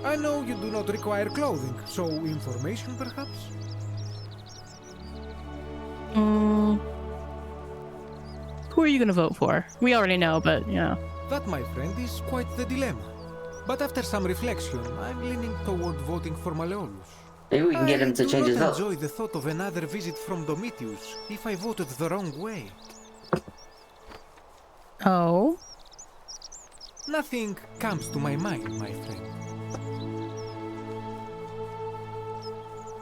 I know you do not require clothing, so information perhaps? Who are you gonna vote for? We already know, but yeah. That, my friend, is quite the dilemma. But after some reflection, I'm leaning toward voting for Malleolus. Maybe we can get him to change his I vote. do not enjoy the thought of another visit from Domitius if I voted the wrong way. Oh? Nothing comes to my mind, my friend.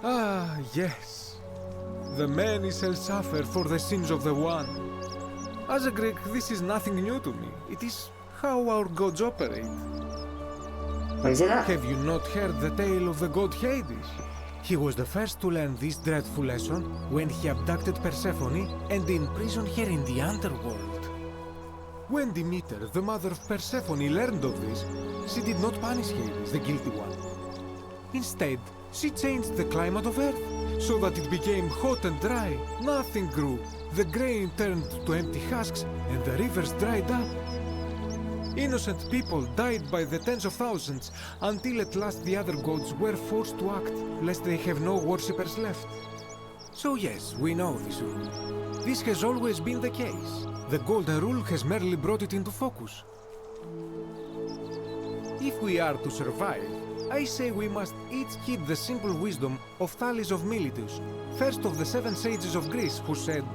Ah, yes. The many shall suffer for the sins of the one. As a Greek, this is nothing new to me. It is how our gods operate. Why is it that? Have you not heard the tale of the god Hades? He was the first to learn this dreadful lesson when he abducted Persephone and imprisoned her in the underworld. When Demeter, the mother of Persephone, learned of this, she did not punish Hades, the guilty one. Instead, she changed the climate of Earth so that it became hot and dry. Nothing grew. The grain turned to empty husks and the rivers dried up. Innocent people died by the tens of thousands until at last the other gods were forced to act, lest they have no worshippers left. So yes, we know this rule. This has always been the case. The Golden Rule has merely brought it into focus. If we are to survive, I say we must each heed the simple wisdom of Thales of Miletus, first of the 7 sages of Greece, who said,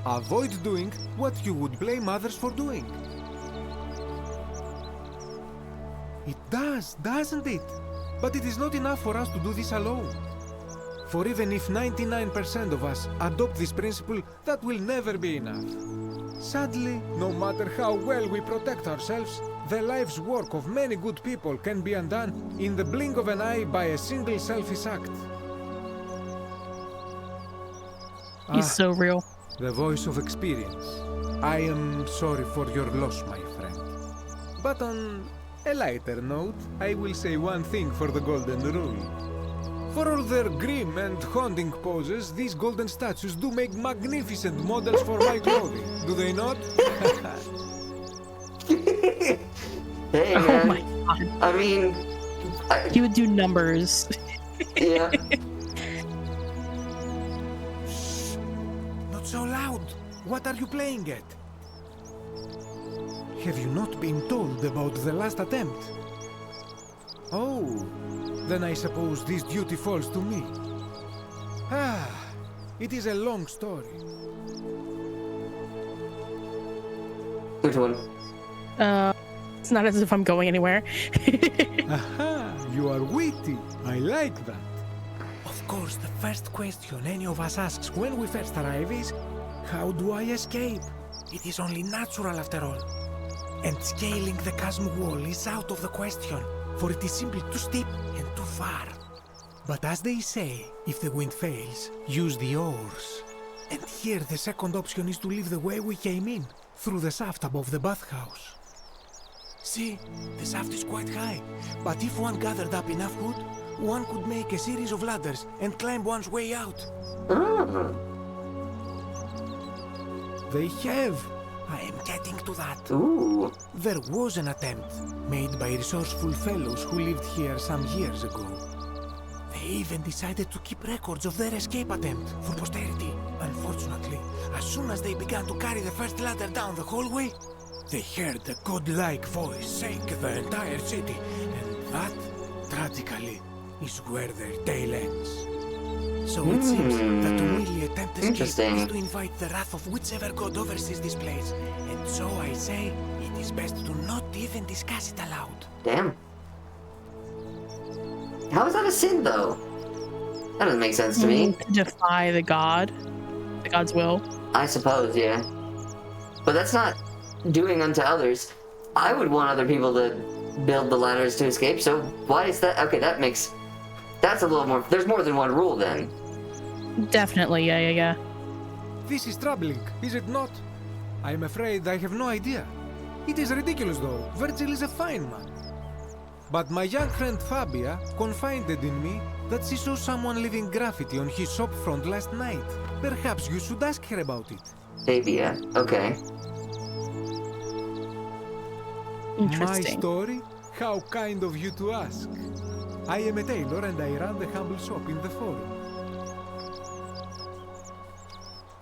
"Avoid doing what you would blame others for doing." It does, doesn't it? But it is not enough for us to do this alone. For even if 99% of us adopt this principle, that will never be enough. Sadly, no matter how well we protect ourselves, the life's work of many good people can be undone in the blink of an eye by a single selfish act. He's so real. The voice of experience. I am sorry for your loss, my friend. But on a lighter note, I will say one thing for the Golden Rule. For all their grim and haunting poses, these golden statues do make magnificent models for my clothing. Do they not? Hey, Oh man. my god. I mean, He would do numbers. yeah. Not so loud. What are you playing at? Have you not been told about the last attempt? Oh, then I suppose this duty falls to me. Ah, it is a long story. Which one? It's not as if I'm going anywhere. Aha, you are witty. I like that. Of course, the first question any of us asks when we first arrive is, how do I escape? It is only natural after all. And scaling the chasm wall is out of the question, for it is simply too steep and too far. But as they say, if the wind fails, use the oars. And here the second option is to leave the way we came in, through the shaft above the bathhouse. See, the shaft is quite high, but if one gathered up enough wood, one could make a series of ladders and climb one's way out. They have. I am getting to that. Ooh. There was an attempt made by resourceful fellows who lived here some years ago. They even decided to keep records of their escape attempt for posterity. Unfortunately, as soon as they began to carry the first ladder down the hallway, they heard a godlike voice shake the entire city, and that, tragically, is where their tale ends. So it seems that to merely attempt escape is to invite the wrath of whichever god oversees this place. And so I say, it is best to not even discuss it aloud. Damn. How is that a sin, though? That doesn't make sense to me. To defy the god's will. I suppose, yeah. But that's not doing unto others. I would want other people to build the ladders to escape, so why is that? Okay, that's a little more. There's more than one rule then. Definitely, yeah. This is troubling, is it not? I am afraid I have no idea. It is ridiculous though. Virgil is a fine man. But my young friend Fabia confided in me that she saw someone leaving graffiti on his shop front last night. Perhaps you should ask her about it. Fabia, okay. Interesting. My story? How kind of you to ask. I am a tailor and I run the humble shop in the forum.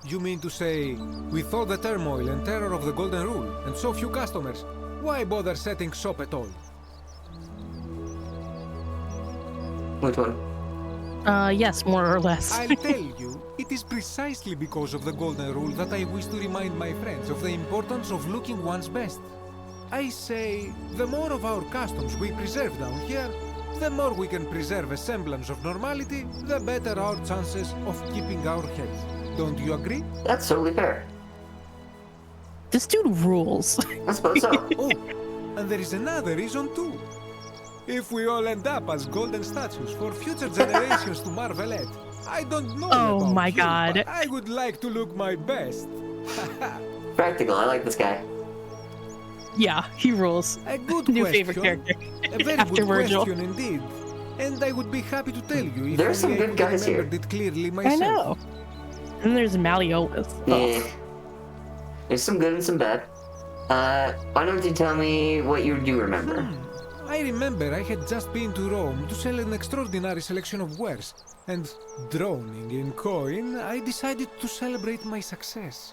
You mean to say, with all the turmoil and terror of the Golden Rule and so few customers, why bother setting shop at all? Which one? Yes, more or less. I'll tell you, it is precisely because of the Golden Rule that I wish to remind my friends of the importance of looking one's best. I say, the more of our customs we preserve down here, the more we can preserve a semblance of normality, the better our chances of keeping our heads. Don't you agree? That's totally fair. This dude rules. I suppose so. Oh, and there is another reason too. If we all end up as golden statues for future generations to marvel at, I don't know Oh about my you, god. but I would like to look my best. Practical, I like this guy. Yeah, he rules. A good New question. favorite character. A very After good Virgil. question indeed. And I would be happy to tell you if There's some only I good would guys here. remembered it clearly I myself. know. And there's Malleolus. Yeah. There's some good and some bad. Why don't you tell me what you do remember? I remember I had just been to Rome to sell an extraordinary selection of wares, and drowning in coin, I decided to celebrate my success.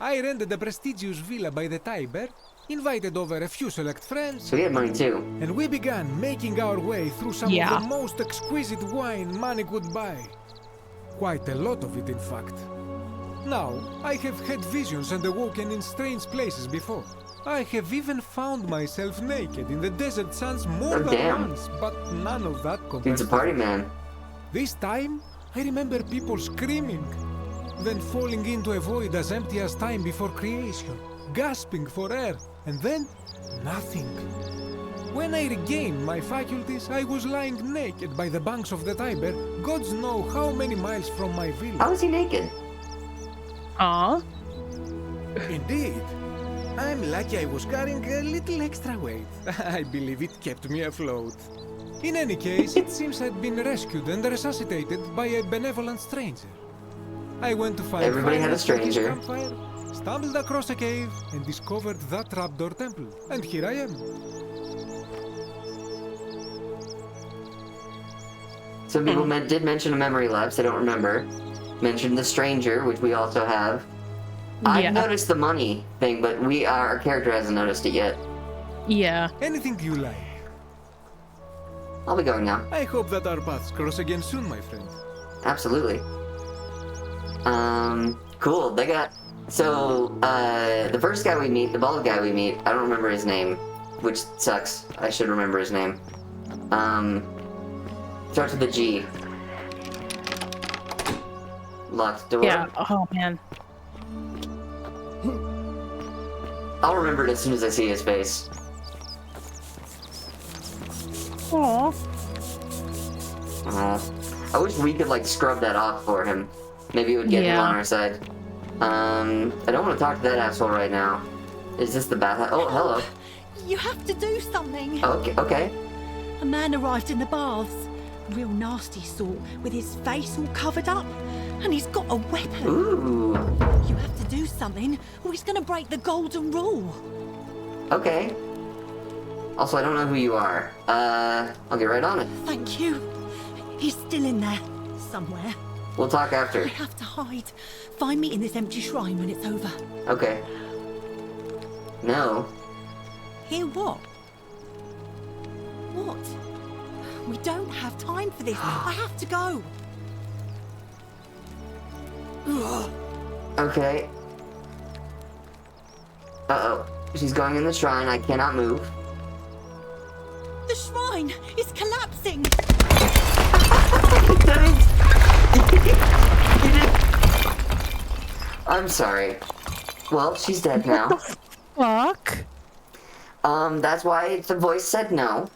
I rented a prestigious villa by the Tiber, invited over a few select friends, So we had money too. and we began making our way through some Yeah. of the most exquisite wine money could buy. Quite a lot of it, in fact. Now, I have had visions and awoken in strange places before. I have even found myself naked in the desert sands more Oh, than damn. once, but none of that Dude's compares a to party man. this time. I remember people screaming, then falling into a void as empty as time before creation, gasping for air, and then nothing. When I regained my faculties, I was lying naked by the banks of the Tiber, gods know how many miles from my villa. How is he naked? Aw. Indeed. I'm lucky I was carrying a little extra weight. I believe it kept me afloat. In any case, it seems I'd been rescued and resuscitated by a benevolent stranger. I went to find Everybody had a fire at his stranger. campfire, stumbled across a cave, and discovered that trapdoor temple. And here I am. Some people did mention a memory lapse, I don't remember. Mentioned the stranger, which we also have. I've noticed the money thing, but our character hasn't noticed it yet. Yeah. Anything you like. I'll be going now. I hope that our paths cross again soon, my friend. Absolutely. Cool. They got... So, the first guy we meet, the bald guy we meet, I don't remember his name, which sucks. I should remember his name. Starts with a G. Locked door. Yeah. Oh, man. I'll remember it as soon as I see his face. Aww. I wish we could, like, scrub that off for him. Maybe it would get him on our side. I don't want to talk to that asshole right now. Is this the bathhouse? Oh, hello. You have to do something. Okay, okay. A man arrived in the baths. Real nasty sort, with his face all covered up. And he's got a weapon. Ooh. You have to do something, or he's gonna break the golden rule. Okay. Also, I don't know who you are. I'll get right on it. Thank you. He's still in there, somewhere. We'll talk after. I have to hide. Find me in this empty shrine when it's over. Okay. No. Hear what? What? We don't have time for this. I have to go. Okay. Uh-oh. She's going in the shrine. I cannot move. The shrine is collapsing. I'm sorry. Well, she's dead now. Fuck. That's why the voice said no.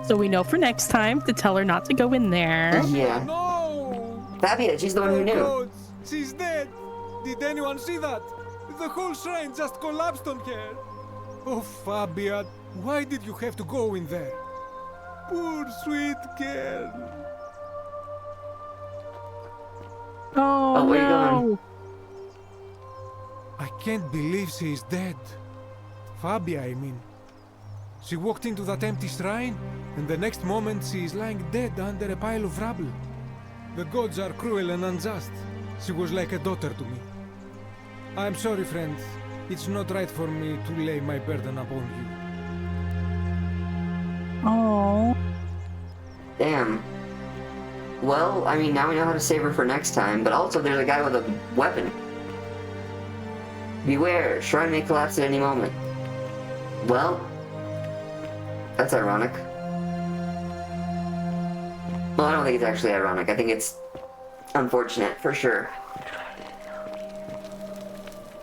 So we know for next time to tell her not to go in there. Yeah. No! Fabia, she's the one who knew. God, she's dead. Did anyone see that? The whole shrine just collapsed on her. Oh, Fabia, why did you have to go in there? Poor sweet girl. Oh, where you no. going? I can't believe she is dead. Fabia, I mean. She walked into that empty shrine, and the next moment she is lying dead under a pile of rubble. The gods are cruel and unjust. She was like a daughter to me. I'm sorry, friend. It's not right for me to lay my burden upon you. Oh. Damn. Well, I mean, now we know how to save her for next time, but also there's a guy with a weapon. Beware, shrine may collapse at any moment. Well, that's ironic. Well, I don't think it's actually ironic. I think it's unfortunate, for sure.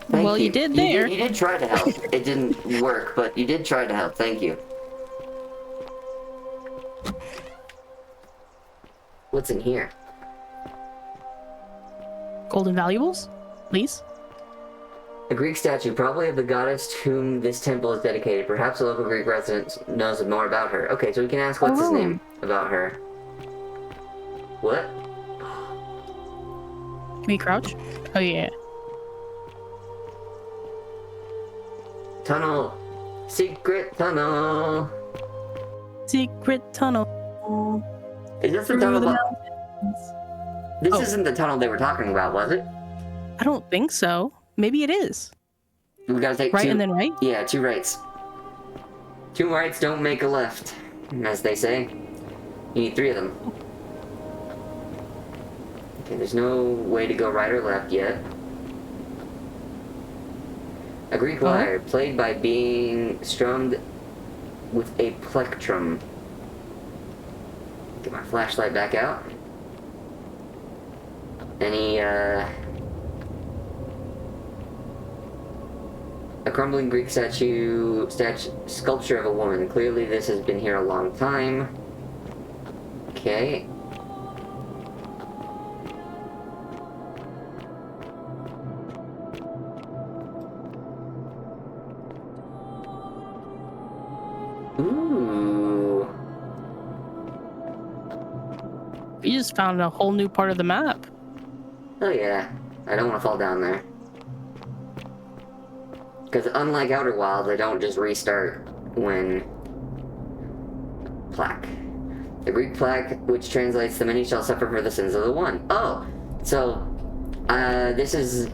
Thank You did there. You did try to help. It didn't work, but you did try to help. Thank you. What's in here? Golden valuables? Please? A Greek statue, probably of the goddess to whom this temple is dedicated. Perhaps a local Greek resident knows more about her. Okay, so we can ask what's his name about her. What? Can we crouch? Oh, yeah. Tunnel. Secret tunnel. Secret tunnel. Is this the Through tunnel? the mountains. This isn't the tunnel they were talking about, was it? I don't think so. Maybe it is. We gotta take right two. And then right? Yeah, 2 rights. 2 rights don't make a left, as they say. You need 3 of them. Okay, there's no way to go right or left yet. A Greek lyre, played by being strummed with a plectrum. Get my flashlight back out. Any, A crumbling Greek sculpture of a woman. Clearly this has been here a long time. Okay. We just found a whole new part of the map. Oh yeah, I don't want to fall down there. Because unlike Outer Wild, they don't just restart when... Plaque. The Greek plaque, which translates, the many shall suffer for the sins of the one. Oh! So, this is...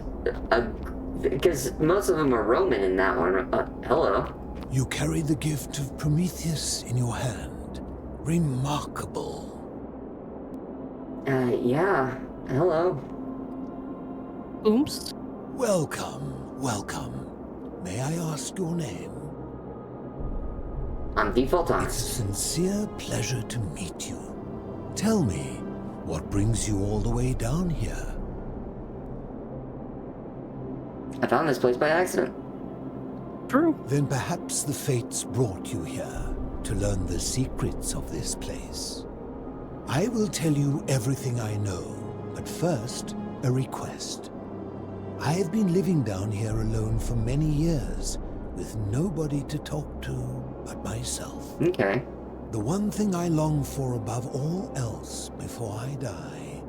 Because most of them are Roman in that one. Hello. You carry the gift of Prometheus in your hand. Remarkable. Yeah. Hello. Oops. Welcome, welcome. May I ask your name? I'm Default Thomas. It's a sincere pleasure to meet you. Tell me, what brings you all the way down here? I found this place by accident. True. Then perhaps the fates brought you here to learn the secrets of this place. I will tell you everything I know, but first, a request. I've been living down here alone for many years, with nobody to talk to but myself. Okay. The one thing I long for above all else before I die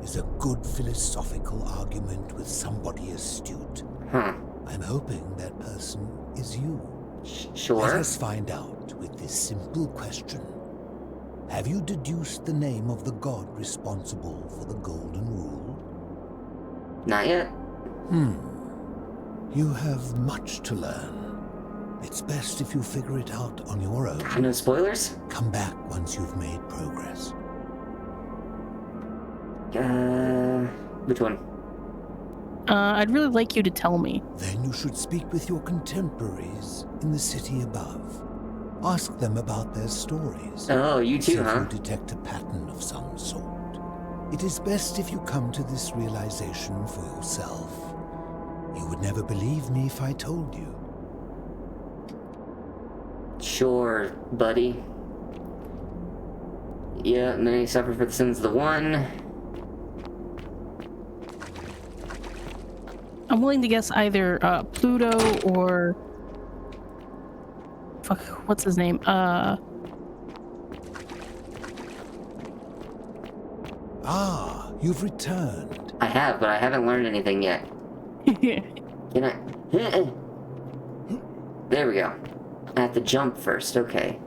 is a good philosophical argument with somebody astute. Huh. I'm hoping that person is you. Sure. Let us find out with this simple question. Have you deduced the name of the god responsible for the Golden Rule? Not yet. You have much to learn. It's best if you figure it out on your own. No spoilers? Come back once you've made progress. Which one? I'd really like you to tell me. Then you should speak with your contemporaries in the city above. Ask them about their stories. Oh, you too, See huh? if you detect a pattern of some sort. It is best if you come to this realization for yourself. You would never believe me if I told you. Sure, buddy. Yeah, many suffer for the sins of the one. I'm willing to guess either Pluto or... Fuck, what's his name? Ah, you've returned. I have, but I haven't learned anything yet. Can I? There we go. I have to jump first, okay.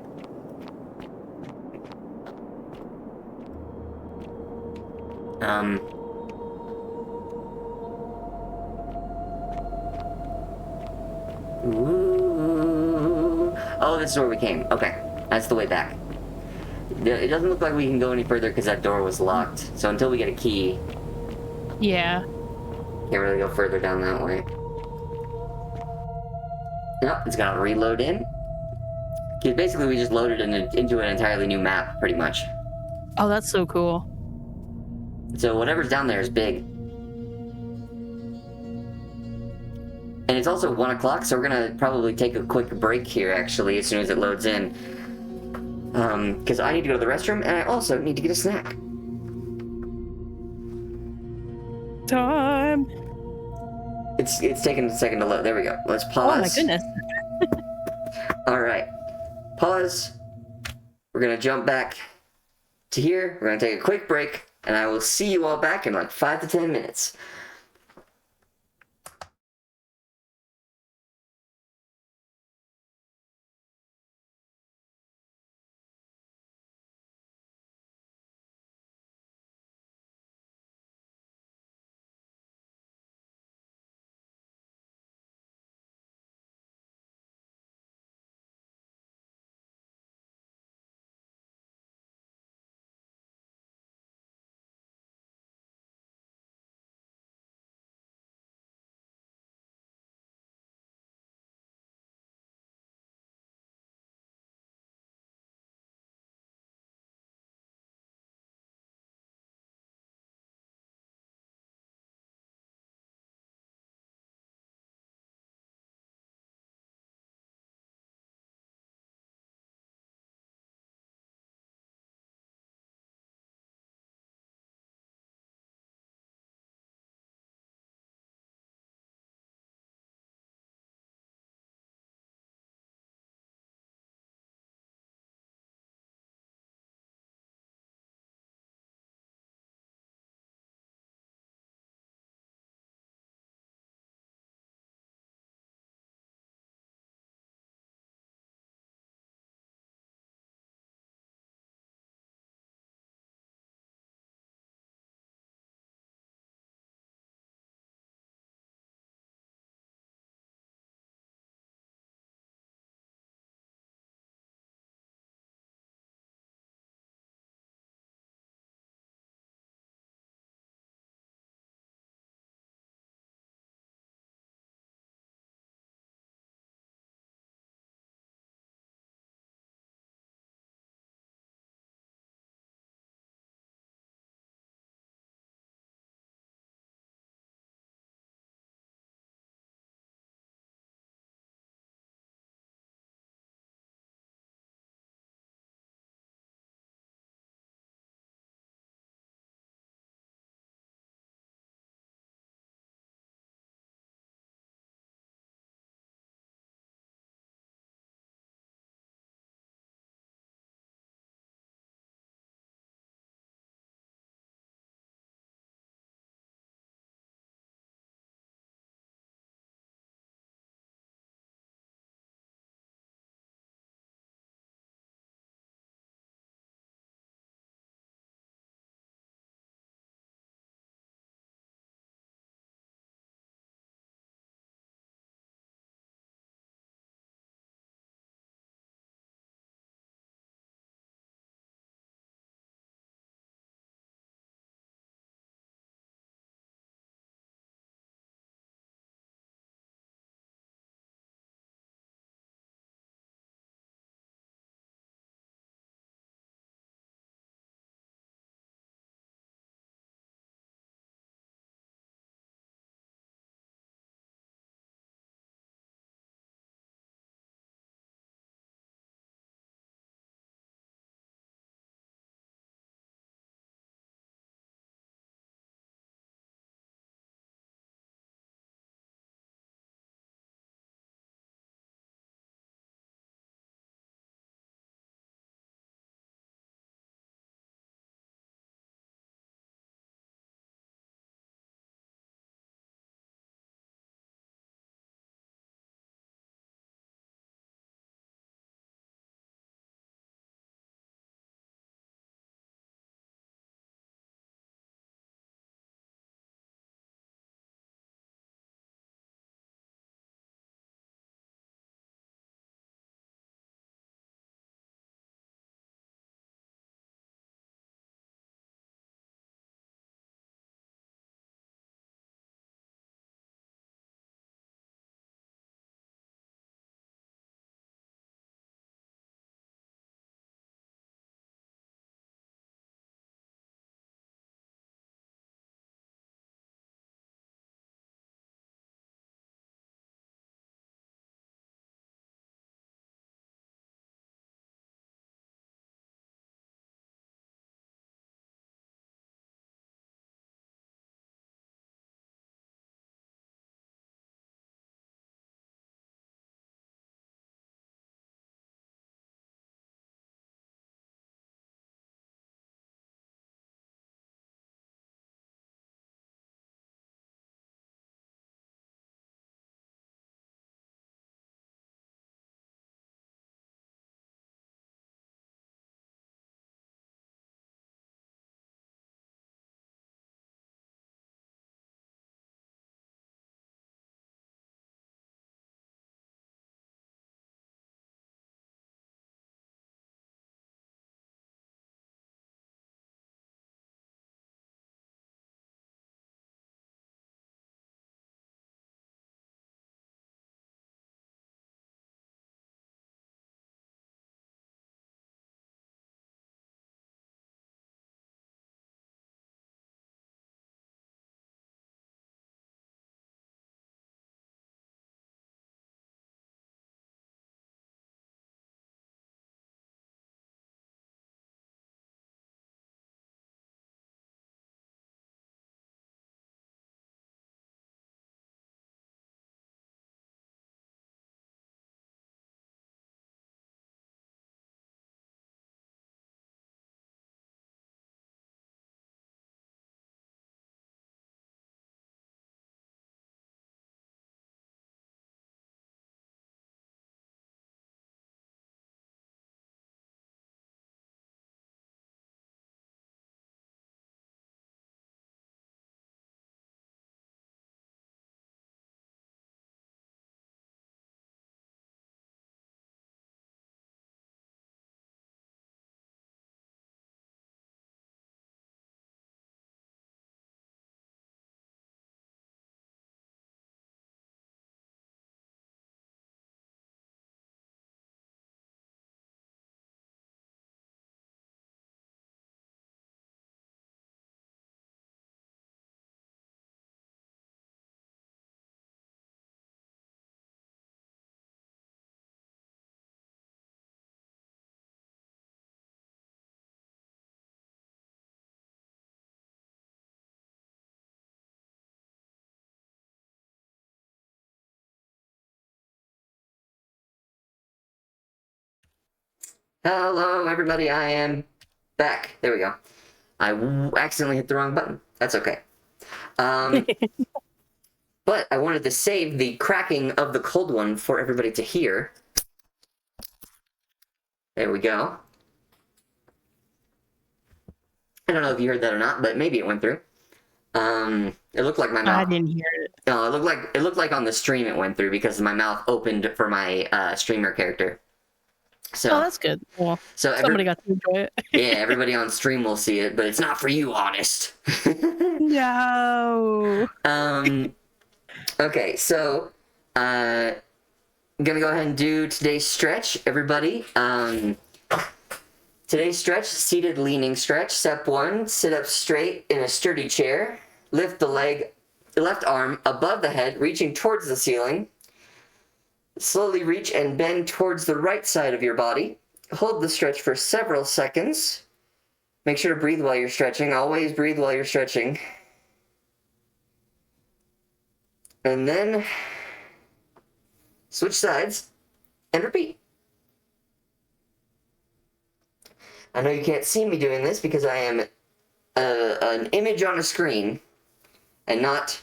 Ooh. Oh, this is where we came. Okay, that's the way back. It doesn't look like we can go any further because that door was locked. So until we get a key, Yeah. can't really go further down that way. Nope, it's gotta reload in. Because basically we just loaded into an entirely new map, pretty much. Oh, that's so cool. So whatever's down there is big. And it's also 1 o'clock, so we're gonna probably take a quick break here, actually, as soon as it loads in. Because I need to go to the restroom, and I also need to get a snack. Time. It's taking a second to load. There we go. Let's pause. Oh my goodness. Alright. Pause. We're gonna jump back to here. We're gonna take a quick break, and I will see you all back in like 5 to 10 minutes. Hello, everybody. I am back. There we go. I accidentally hit the wrong button. That's okay. But I wanted to save the cracking of the cold one for everybody to hear. There we go. I don't know if you heard that or not, but maybe it went through. It looked like my mouth. I didn't hear it. No, it looked like on the stream it went through because my mouth opened for my streamer character. So, oh, that's good. Well, so somebody got to enjoy it. Yeah, everybody on stream will see it, but it's not for you, Honest. No. Okay, so I'm gonna go ahead and do today's stretch, everybody. Today's stretch, seated leaning stretch. Step 1, sit up straight in a sturdy chair. Lift the left arm above the head, reaching towards the ceiling. Slowly reach and bend towards the right side of your body. Hold the stretch for several seconds. Make sure to breathe while you're stretching. Always breathe while you're stretching. And then switch sides and repeat. I know you can't see me doing this because I am an image on a screen and not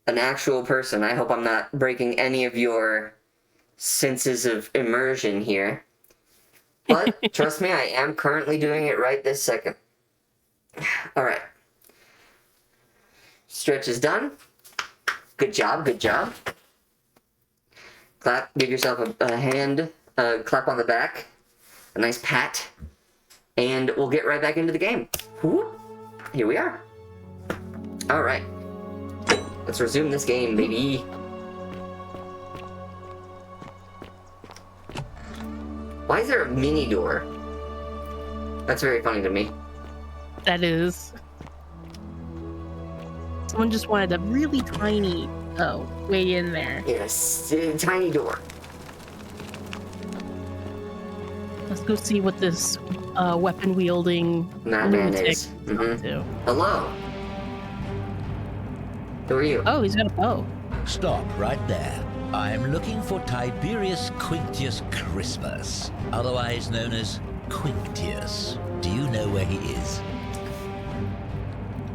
an actual person. I hope I'm not breaking any of your senses of immersion here. But trust me, I am currently doing it right this second. Alright. Stretch is done. Good job, good job. Clap, give yourself a hand, clap on the back. A nice pat. And we'll get right back into the game. Whoop. Here we are. Alright. Let's resume this game, baby. Why is there a mini door? That's very funny to me. That is. Someone just wanted a really tiny, way in there. Yes, a tiny door. Let's go see what this weapon-wielding Madman lunatic is. up to. Hello. Who are you? Oh, he's got a bow. Stop right there. I'm looking for Tiberius Quinctius Crispus, otherwise known as Quinctius. Do you know where he is?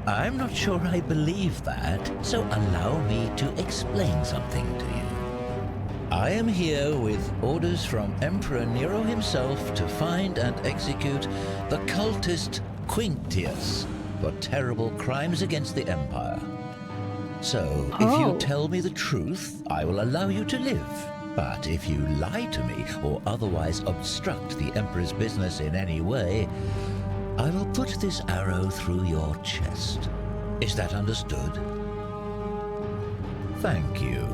I'm not sure I believe that, so allow me to explain something to you. I am here with orders from Emperor Nero himself to find and execute the cultist Quinctius for terrible crimes against the Empire. So, if you tell me the truth, I will allow you to live. But if you lie to me or otherwise obstruct the Emperor's business in any way, I will put this arrow through your chest. Is that understood? Thank you.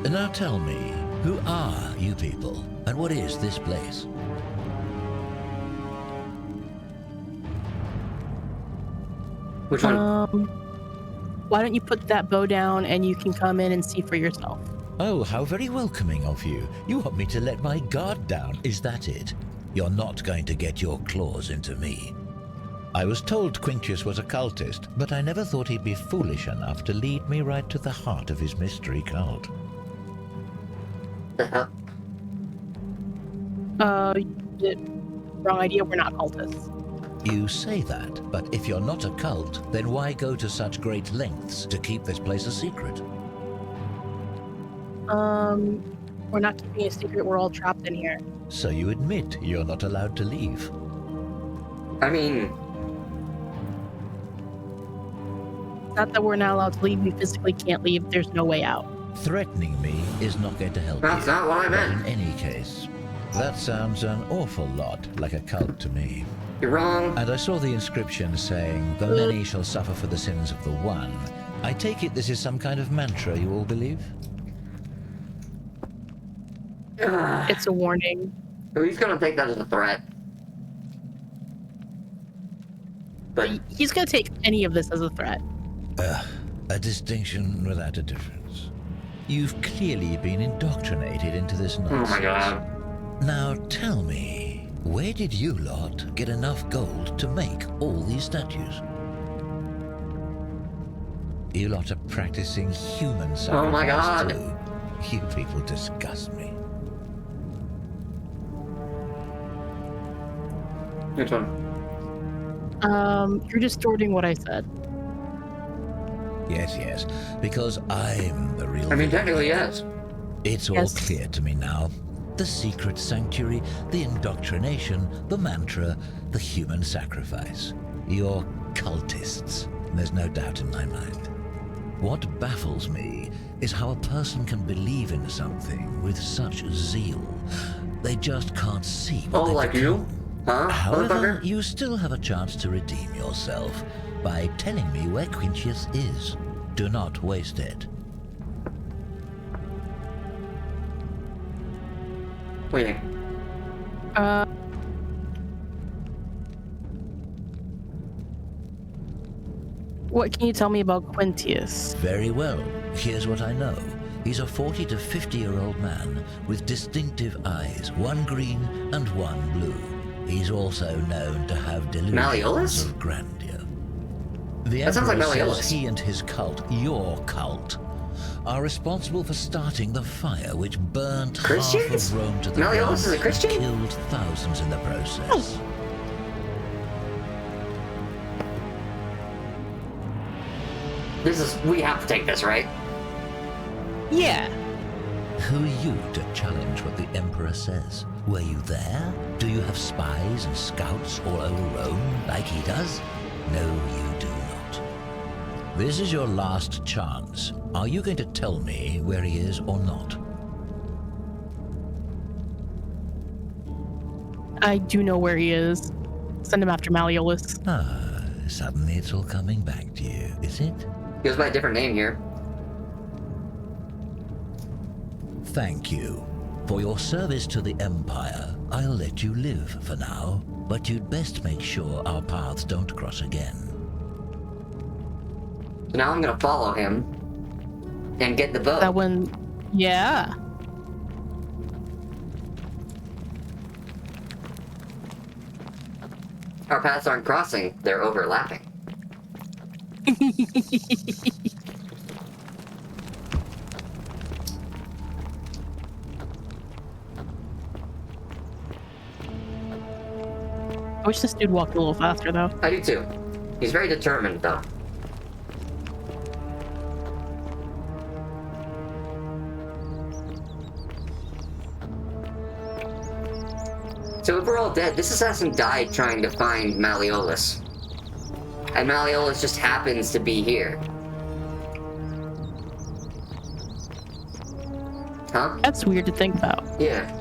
Now tell me, who are you people, and what is this place? Which one? Why don't you put that bow down and you can come in and see for yourself? Oh, how very welcoming of you. You want me to let my guard down, is that it? You're not going to get your claws into me. I was told Quinctius was a cultist, but I never thought he'd be foolish enough to lead me right to the heart of his mystery cult. Wrong idea, we're not cultists. You say that, but if you're not a cult, then why go to such great lengths to keep this place a secret? We're not keeping a secret, we're all trapped in here. So you admit you're not allowed to leave? I mean... It's not that we're not allowed to leave, we physically can't leave, there's no way out. Threatening me is not going to help you. That's not what I meant. But in any case, that sounds an awful lot like a cult to me. You're wrong. And I saw the inscription saying, "The many shall suffer for the sins of the one." I take it this is some kind of mantra you all believe? It's a warning. He's gonna take that as a threat. But he's gonna take any of this as a threat. A distinction without a difference. You've clearly been indoctrinated into this nonsense. Oh my god. Now tell me, where did you lot get enough gold to make all these statues? You lot are practicing human sacrifice Oh my god. too. You people disgust me. Which one? You're distorting what I said. Yes, because I'm the real... I mean, technically, yes. It's all Yes. clear to me now. The secret sanctuary, the indoctrination, the mantra, the human sacrifice. You're cultists. There's no doubt in my mind. What baffles me is how a person can believe in something with such zeal. They just can't see what they've like become. you? Huh? However, Motherfucker? you still have a chance to redeem yourself by telling me where Quintius is. Do not waste it. Waiting. What can you tell me about Quintius? Very well. Here's what I know. He's a 40 to 50-year-old man with distinctive eyes, one green and one blue. He's also known to have delusions Malleolus? of grandeur. The That sounds like Emperor Malleolus. says he and his cult, your cult, are responsible for starting the fire which burnt Christians? half of Rome to the Malleolus is a ground Christian? and killed thousands in the process. We have to take this, right? Yeah. Who are you to challenge what the Emperor says? Were you there? Do you have spies and scouts all over Rome like he does? No, you do not. This is your last chance. Are you going to tell me where he is or not? I do know where he is. Send him after Malleolus. Ah, suddenly it's all coming back to you, is it? He goes by a different name here. Thank you. For your service to the Empire, I'll let you live for now, but you'd best make sure our paths don't cross again. So now I'm gonna follow him and get the boat. That one, yeah. Our paths aren't crossing, they're overlapping. I wish this dude walked a little faster, though. I do too. He's very determined, though. So if we're all dead, this assassin died trying to find Malleolus. And Malleolus just happens to be here. Huh? That's weird to think about. Yeah.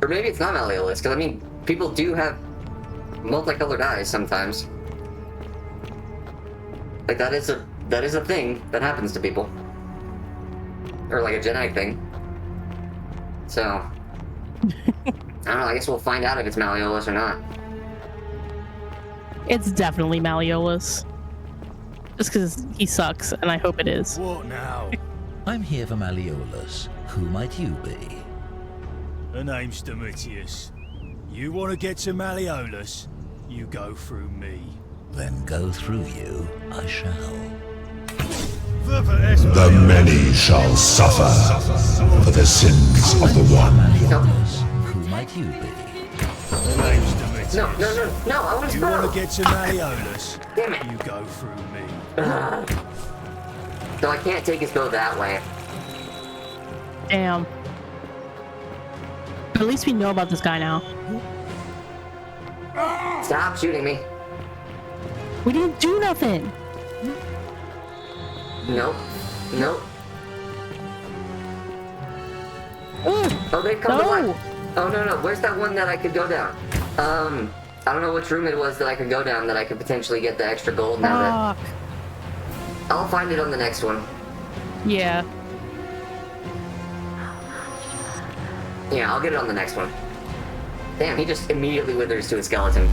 Or maybe it's not Malleolus, because I mean, people do have multicolored eyes sometimes. Like that is a thing that happens to people. Or like a genetic thing. So I don't know, I guess we'll find out if it's Malleolus or not. It's definitely Malleolus. Just because he sucks, and I hope it is. What now? I'm here for Malleolus. Who might you be? The name's Domitius. You want to get to Malleolus? You go through me. Then go through you, I shall. The many shall suffer for the sins of the one. Malleolus. Who might you be? The name's Domitius. No, I want to You want to get to Malleolus? Damn it. You go through me. So I can't take his bow that way. Damn. But at least we know about this guy now. Stop shooting me. We didn't do nothing. Nope. Nope. Ooh, Oh, they've come to no. life. Oh, no. Where's that one that I could go down? I don't know which room it was that I could go down that I could potentially get the extra gold now that... Fuck. I'll find it on the next one. Yeah. Yeah, I'll get it on the next one. Damn, he just immediately withers to a skeleton.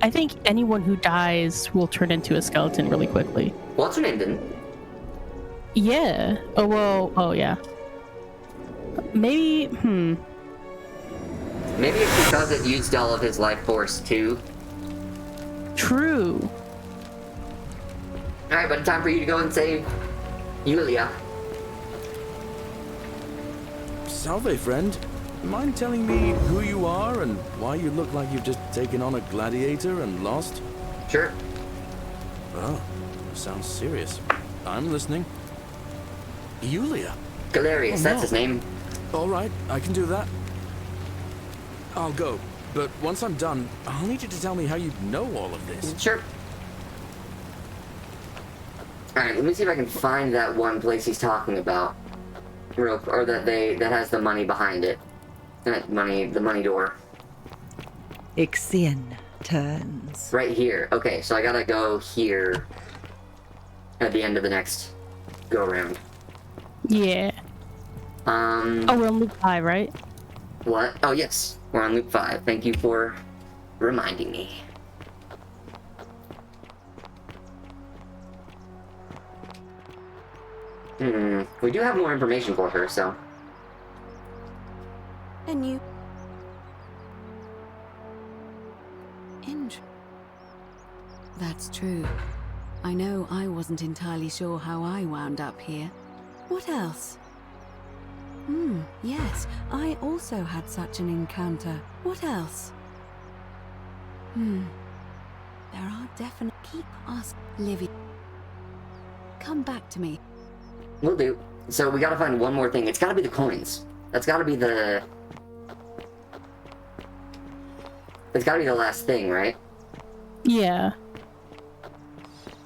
I think anyone who dies will turn into a skeleton really quickly. What's her name didn't? Yeah. Oh, well, oh, yeah. Maybe, Maybe it's because it used all of his life force too. True. Alright, but time for you to go and save Yulia. Salve, friend. Mind telling me who you are and why you look like you've just taken on a gladiator and lost? Sure. Oh, sounds serious. I'm listening. Yulia. Galerius, that's his name. All right, I can do that. I'll go, but once I'm done, I'll need you to tell me how you know all of this. Sure. Alright, let me see if I can find that one place he's talking about. Or that has the money behind it. That money, the money door. Ixion turns. Right here. Okay, so I gotta go here at the end of the next go around. Yeah. Oh, we're on loop 5, right? What? Oh, yes. We're on loop 5. Thank you for reminding me. We do have more information for her, so. And you... That's true. I know I wasn't entirely sure how I wound up here. What else? Yes, I also had such an encounter. What else? There are definite... Keep us living. Come back to me. Will do. So we gotta find one more thing. It's gotta be the coins. That's gotta be the... It's gotta be the last thing, right? Yeah.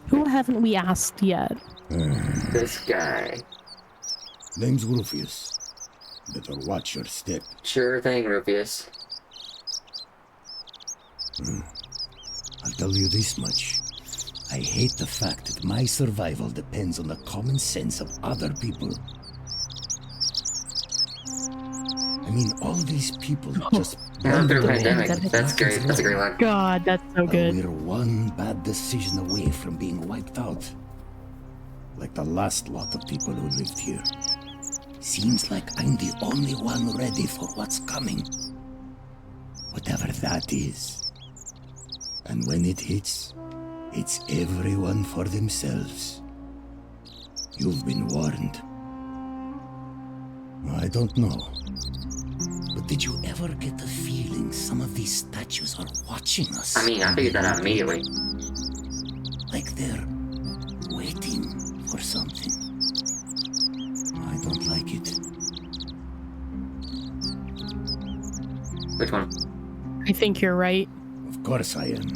Who haven't we asked yet? This guy. Name's Rufius. Better watch your step. Sure thing, Rufius. I'll tell you this much. I hate the fact that my survival depends on the common sense of other people. I mean, all these people just... Through pandemic. That's great. That's a great line. God, that's so good. We're one bad decision away from being wiped out. Like the last lot of people who lived here. Seems like I'm the only one ready for what's coming. Whatever that is. And when it hits, it's everyone for themselves. You've been warned. I don't know. But did you ever get the feeling some of these statues are watching us? I mean, I figured that out immediately. Like they're waiting for something. I don't like it. Which one? I think you're right. Of course I am.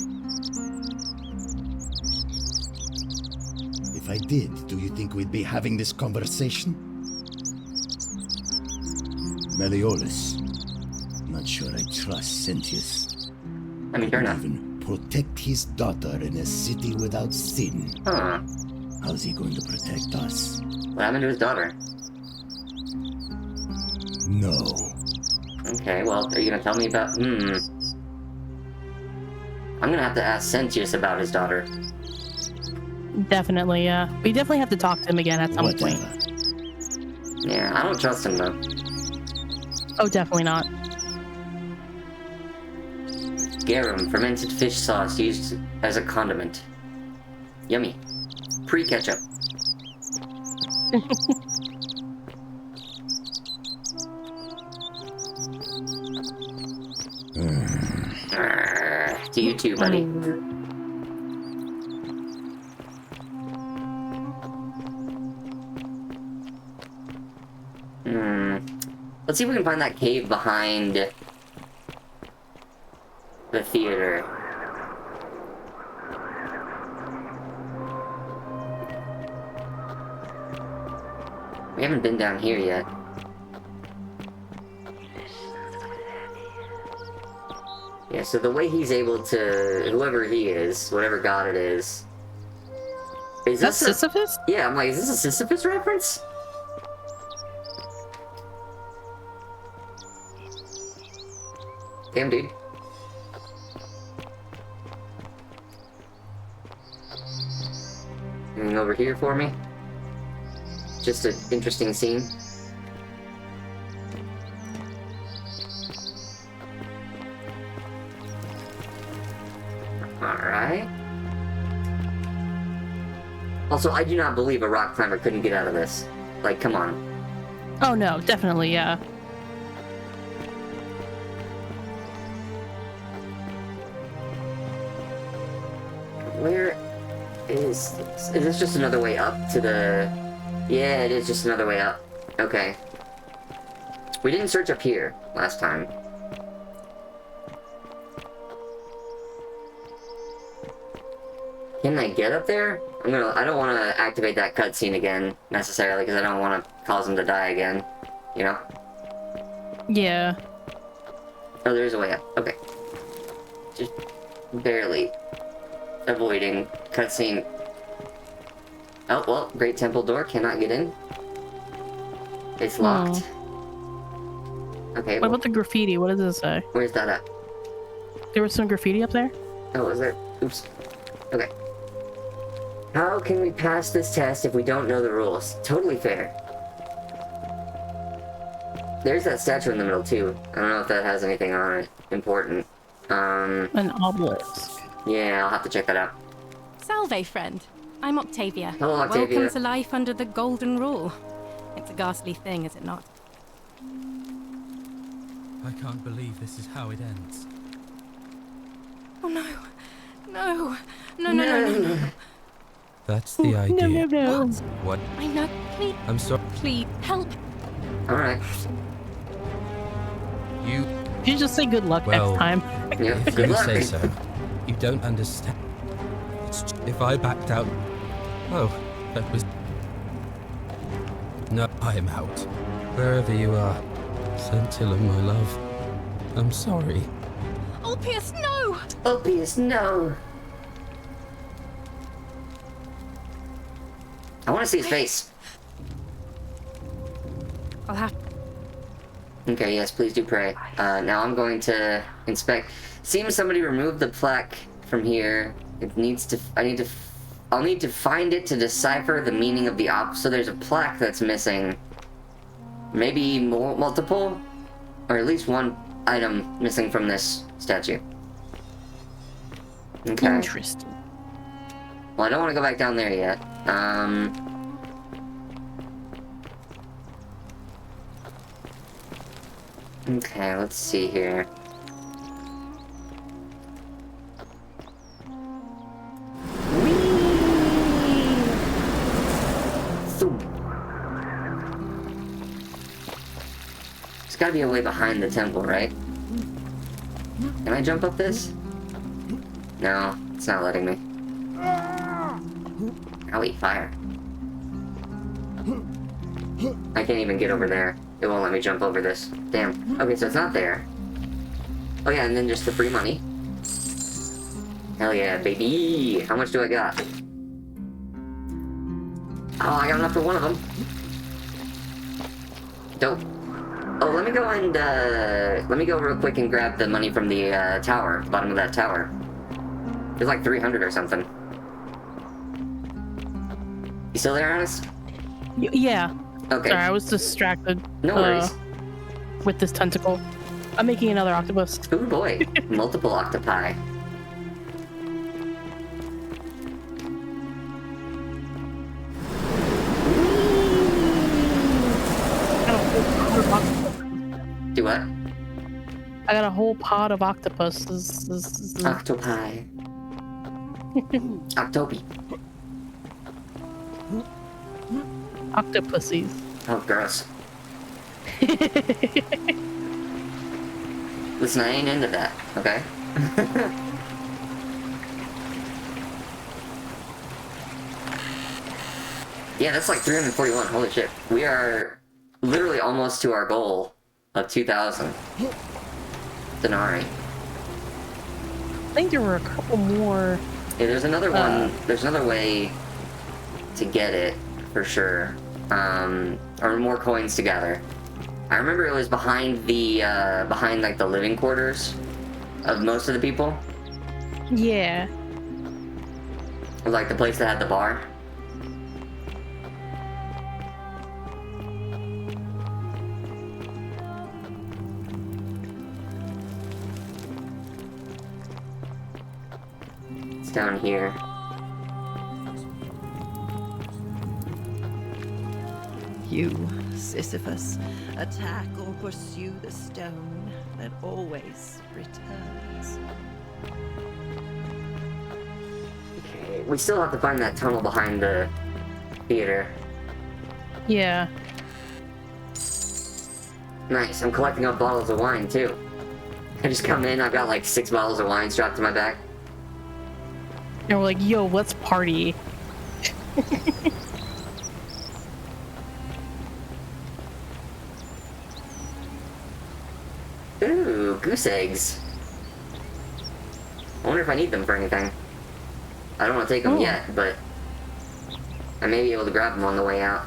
If I did, do you think we'd be having this conversation? Meliodas. Not sure I trust Sentius. I mean, you're not. Even protect his daughter in a city without sin. Huh. How's he going to protect us? What happened to his daughter? No. Okay, well, are you gonna tell me about... I'm gonna have to ask Sentius about his daughter. Definitely, yeah. We definitely have to talk to him again at some point. Yeah, I don't trust him, though. Oh, definitely not. Garum, fermented fish sauce used as a condiment. Yummy. Pre-ketchup. To you too, buddy. Let's see if we can find that cave behind the theater. We haven't been down here yet. Yeah, so the way he's able to, whoever he is, whatever god it is. Is this this Sisyphus? Yeah, I'm like, is this a Sisyphus reference? Damn, dude. Anything over here for me? Just an interesting scene. Alright. Also, I do not believe a rock climber couldn't get out of this. Like, come on. Oh no, definitely, yeah. Where is this? Is this just another way up to the... Yeah, it is just another way up. Okay. We didn't search up here last time. Can I get up there? I don't want to activate that cutscene again, necessarily, because I don't want to cause him to die again. You know? Yeah. Oh, there's a way up. Okay. Just barely avoiding cutscene. Oh, well, Great Temple door, cannot get in. It's locked. Okay. What about the graffiti? What does it say? Where's that at? There was some graffiti up there? Oh, is there? Oops. Okay. How can we pass this test if we don't know the rules? Totally fair. There's that statue in the middle, too. I don't know if that has anything on it important. An obelisk. Yeah, I'll have to check that out. Salve, friend. I'm Octavia. Hello, Octavia. Welcome to life under the Golden Rule. It's a ghastly thing, is it not? I can't believe this is how it ends. Oh no. No. No. That's the idea. No. What? I know. Please. I'm sorry. Please, help. Alright. You just say good luck next time. Yeah, if good you luck. say so. You don't understand. If I backed out... Oh, that was... No, I'm out. Wherever you are, Scintilla, my love. I'm sorry. Ulpius, no! Ulpius, no! I want to see his face. I'll have... Okay, yes, please do pray. Now I'm going to inspect. Seems somebody removed the plaque from here. It needs to... I'll need to find it to decipher the meaning of the So there's a plaque that's missing. Maybe multiple? Or at least one item missing from this statue. Okay. Interesting. Well, I don't want to go back down there yet. Okay, let's see here. There's gotta be a way behind the temple, right? Can I jump up this? No, it's not letting me. I'll eat fire. I can't even get over there. It won't let me jump over this. Damn. Okay, so it's not there. Oh yeah, and then just the free money. Hell yeah, baby! How much do I got? Oh, I got enough for one of them. Dope. Oh, let me go and, let me go real quick and grab the money from the, tower. Bottom of that tower. There's like 300 or something. You still there, Honest? Yeah. Okay. Sorry, I was distracted. No worries. With this tentacle. I'm making another octopus. Ooh boy. Multiple octopi. Do what? I got a whole pod of octopuses. Octopi. Octopi. Octopussies. Oh, gross. Listen, I ain't into that, okay? Yeah, that's like 341, holy shit. We are literally almost to our goal of 2,000 denarii. I think there were a couple more. Yeah, there's another one, there's another way to get it, for sure. Or more coins to gather. I remember it was behind the, behind like the living quarters of most of the people. Yeah. Like the place that had the bar. It's down here. you, Sisyphus. Attack or pursue the stone that always returns. Okay, we still have to find that tunnel behind the theater. Yeah. Nice, I'm collecting up bottles of wine too. I just come in, I've got like 6 bottles of wine strapped to my back. And we're like, yo, let's party. Ooh, goose eggs. I wonder if I need them for anything. I don't want to take them yet, but I may be able to grab them on the way out.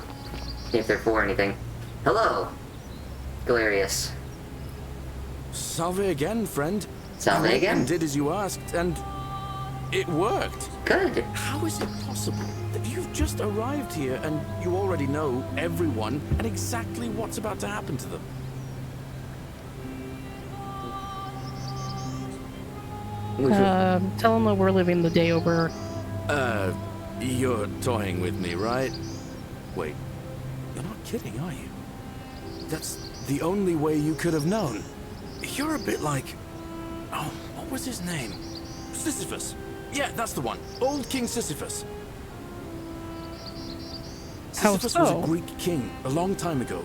If they're for anything. Hello, Galerius. Salve again, friend. Salve again. And did as you asked, and it worked. Good. How is it possible that you've just arrived here and you already know everyone and exactly what's about to happen to them? Tell them that we're living the day over. You're toying with me, right? Wait, you're not kidding, are you? That's the only way you could have known. You're a bit like... Oh, what was his name? Sisyphus. Yeah, that's the one. Old King Sisyphus. How Sisyphus so? was a Greek king a long time ago.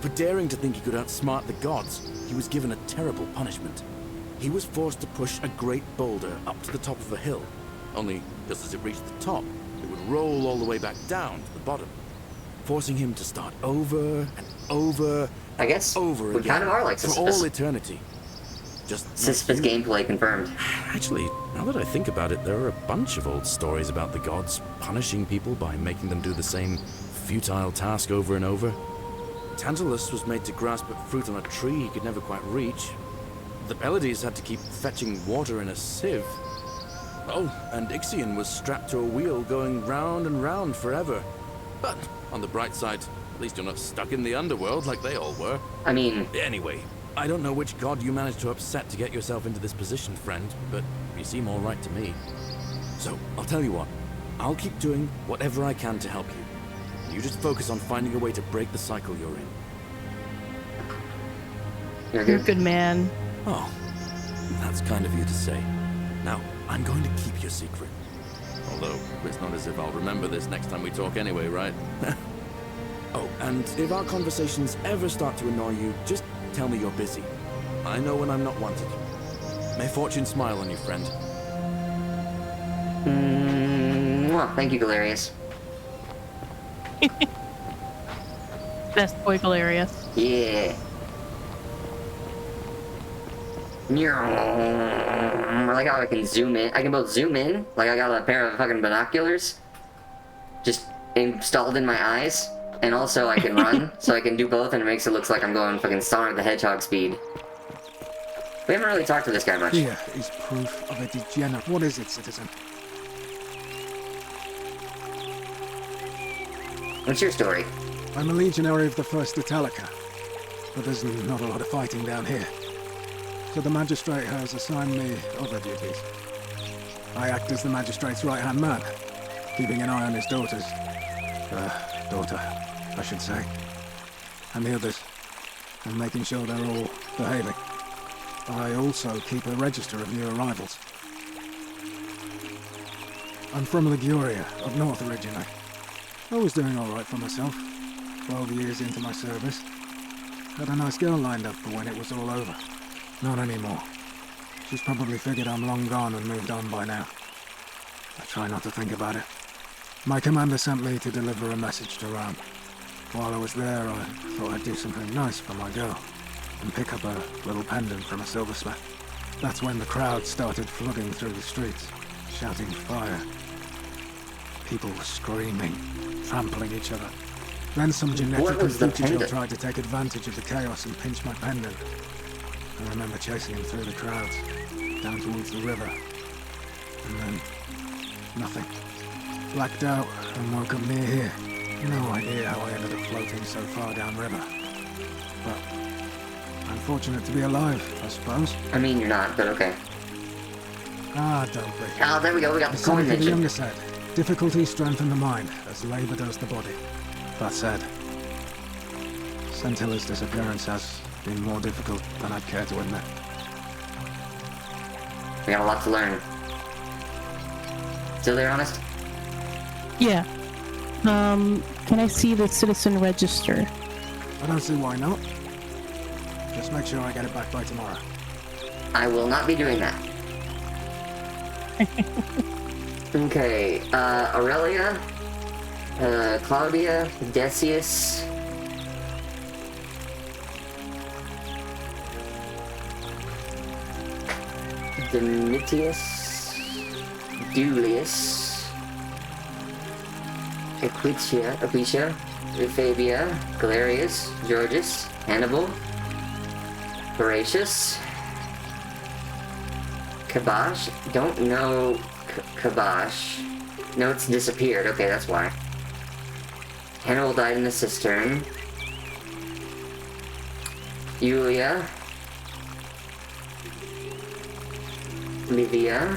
For daring to think he could outsmart the gods, he was given a terrible punishment. He was forced to push a great boulder up to the top of a hill. Only, just as it reached the top, it would roll all the way back down to the bottom, forcing him to start over and over. I guess over we again, kind of are like for Sisyphus. all eternity. Just Sisyphus gameplay confirmed. Actually, now that I think about it, there are a bunch of old stories about the gods punishing people by making them do the same futile task over and over. Tantalus was made to grasp at fruit on a tree he could never quite reach. The Pleiades had to keep fetching water in a sieve. Oh, and Ixion was strapped to a wheel going round and round forever. But on the bright side, at least you're not stuck in the underworld like they all were. I mean... Anyway, I don't know which god you managed to upset to get yourself into this position, friend, but you seem all right to me. So, I'll tell you what. I'll keep doing whatever I can to help you. You just focus on finding a way to break the cycle you're in. You're a good man. Oh, that's kind of you to say. Now, I'm going to keep your secret. Although, it's not as if I'll remember this next time we talk anyway, right? Oh, and if our conversations ever start to annoy you, just tell me you're busy. I know when I'm not wanted. May fortune smile on you, friend. Well, thank you, Galerius. Best boy Galerius. Yeah. I like how I can zoom in. I can both zoom in, like I got a pair of fucking binoculars just installed in my eyes, and also I can run, so I can do both, and it makes it look like I'm going fucking Sonic the Hedgehog speed. We haven't really talked to this guy much. Here is proof of a degenerate. What is it, citizen? What's your story? I'm a legionary of the 1st Italica, but there's not a lot of fighting down here. So the magistrate has assigned me other duties. I act as the magistrate's right-hand man, keeping an eye on his daughters. Daughter, I should say. And the others, and making sure they're all behaving. I also keep a register of new arrivals. I'm from Liguria, up north originally. I was doing alright for myself, 12 years into my service. Had a nice girl lined up for when it was all over. Not anymore. She's probably figured I'm long gone and moved on by now. I try not to think about it. My commander sent me to deliver a message to Rome. While I was there, I thought I'd do something nice for my girl and pick up a little pendant from a silversmith. That's when the crowd started flooding through the streets, shouting fire. People were screaming, trampling each other. Then some genetically fugitive tried to take advantage of the chaos and pinch my pendant. I remember chasing him through the crowds, down towards the river. And then, nothing. Blacked out and woke up near here. No idea how I ended up floating so far downriver. But I'm fortunate to be alive, I suppose. I mean, you're not, but okay. Ah, don't be. Oh, there we go, we got the coin The mention. younger said, difficulty strengthen the mind, as labour does the body. That said, Centilla's disappearance has been more difficult than I'd care to admit. We got a lot to learn. Still there, Honest? Yeah. Can I see the citizen register? I don't see why not. Just make sure I get it back by tomorrow. I will not be doing that. Okay, Aurelia, Claudia, Decius. Domitius, Dulius, Aquitia, Euphabia, Galerius, Georgius, Hannibal, Horatius, Kabash. Don't know Kabash. No, it's disappeared. Okay, that's why. Hannibal died in the cistern. Yulia. Livia.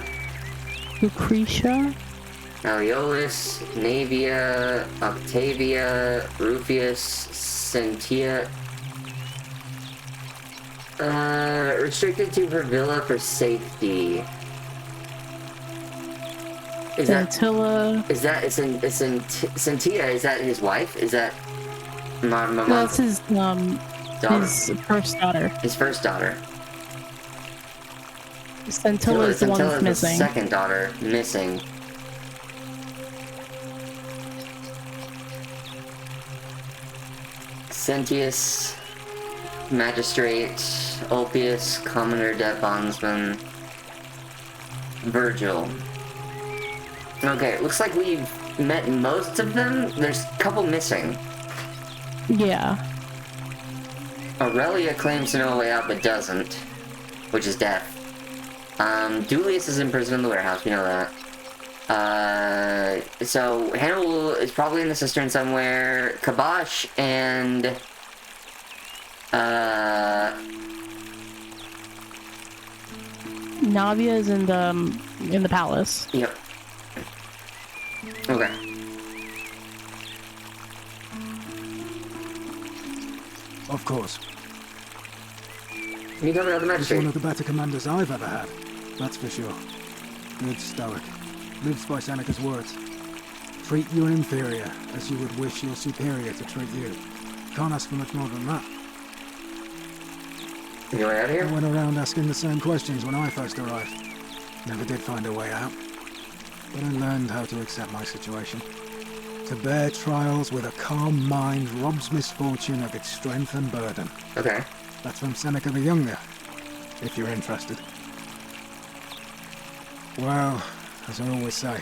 Lucretia. Malleolus. Navia. Octavia. Rufius. Sentia. Restricted to her villa for safety. Is Scintilla. Sentia, is that his wife? Is that Mama? That's his his first daughter. His first daughter. Scintilla is the one that's missing. Second daughter missing. Sentius, Magistrate, Ulpius, Commoner, Debt Bondsman, Virgil. Okay, looks like we've met most of them. There's a couple missing. Yeah. Aurelia claims to know a way out, but doesn't, which is death. Dulius is in prison in the warehouse, we know that. So Hannibal is probably in the cistern somewhere. Kabash and Navia is in the palace. Yep. Okay. Of course. Can you tell me about the He's magistrate? one of the better commanders I've ever had. That's for sure. Good stoic. Lives by Seneca's words. Treat your inferior as you would wish your superior to treat you. Can't ask for much more than that. You way out of here? I went around asking the same questions when I first arrived. Never did find a way out. But I learned how to accept my situation. To bear trials with a calm mind robs misfortune of its strength and burden. Okay. That's from Seneca the Younger, if you're interested. Well, as I always say,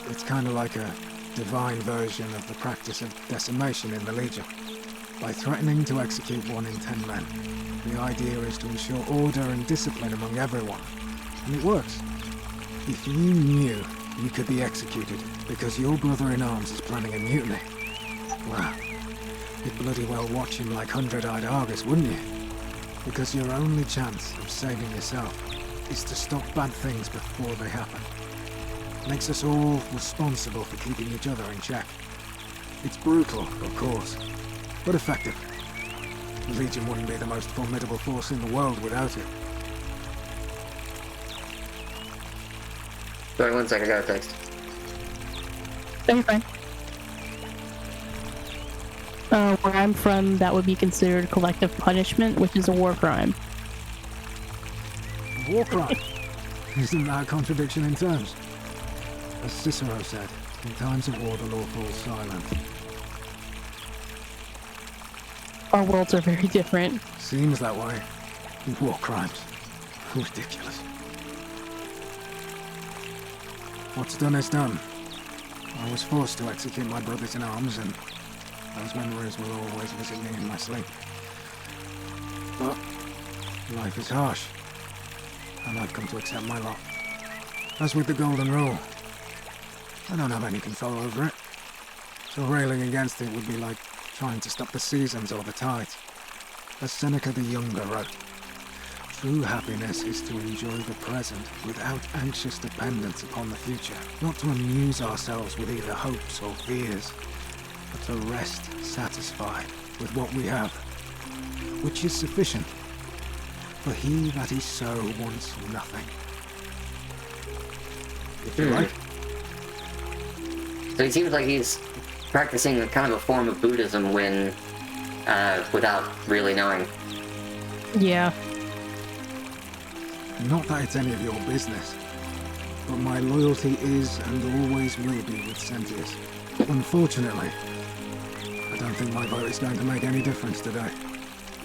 it's kind of like a divine version of the practice of decimation in the Legion. By threatening to execute 1 in 10 men, the idea is to ensure order and discipline among everyone. And it works. If you knew you could be executed because your brother-in-arms is planning a mutiny, well, you'd bloody well watch him like 100-eyed Argus, wouldn't you? Because your only chance of saving yourself is to stop bad things before they happen. Makes us all responsible for keeping each other in check. It's brutal, of course, but effective. The Legion wouldn't be the most formidable force in the world without it. Sorry, 1 second, I got a text. No, you're fine. Where I'm from, that would be considered collective punishment, which is a war crime. War crime? Isn't that a contradiction in terms? As Cicero said, in times of war the law falls silent. Our worlds are very different. Seems that way. War crimes. Ridiculous. What's done is done. I was forced to execute my brothers in arms, and those memories will always visit me in my sleep. But life is harsh, and I've come to accept my lot. As with the Golden Rule, I don't have any control over it, so railing against it would be like trying to stop the seasons or the tides. As Seneca the Younger wrote, true happiness is to enjoy the present without anxious dependence upon the future, not to amuse ourselves with either hopes or fears. but to rest satisfied with what we have, which is sufficient. For he that is so wants nothing. If you like. So he seems like he's practicing a kind of a form of Buddhism when, without really knowing. Yeah. Not that it's any of your business, but my loyalty is and always will be with Sentius. Unfortunately, I don't think my vote is going to make any difference today.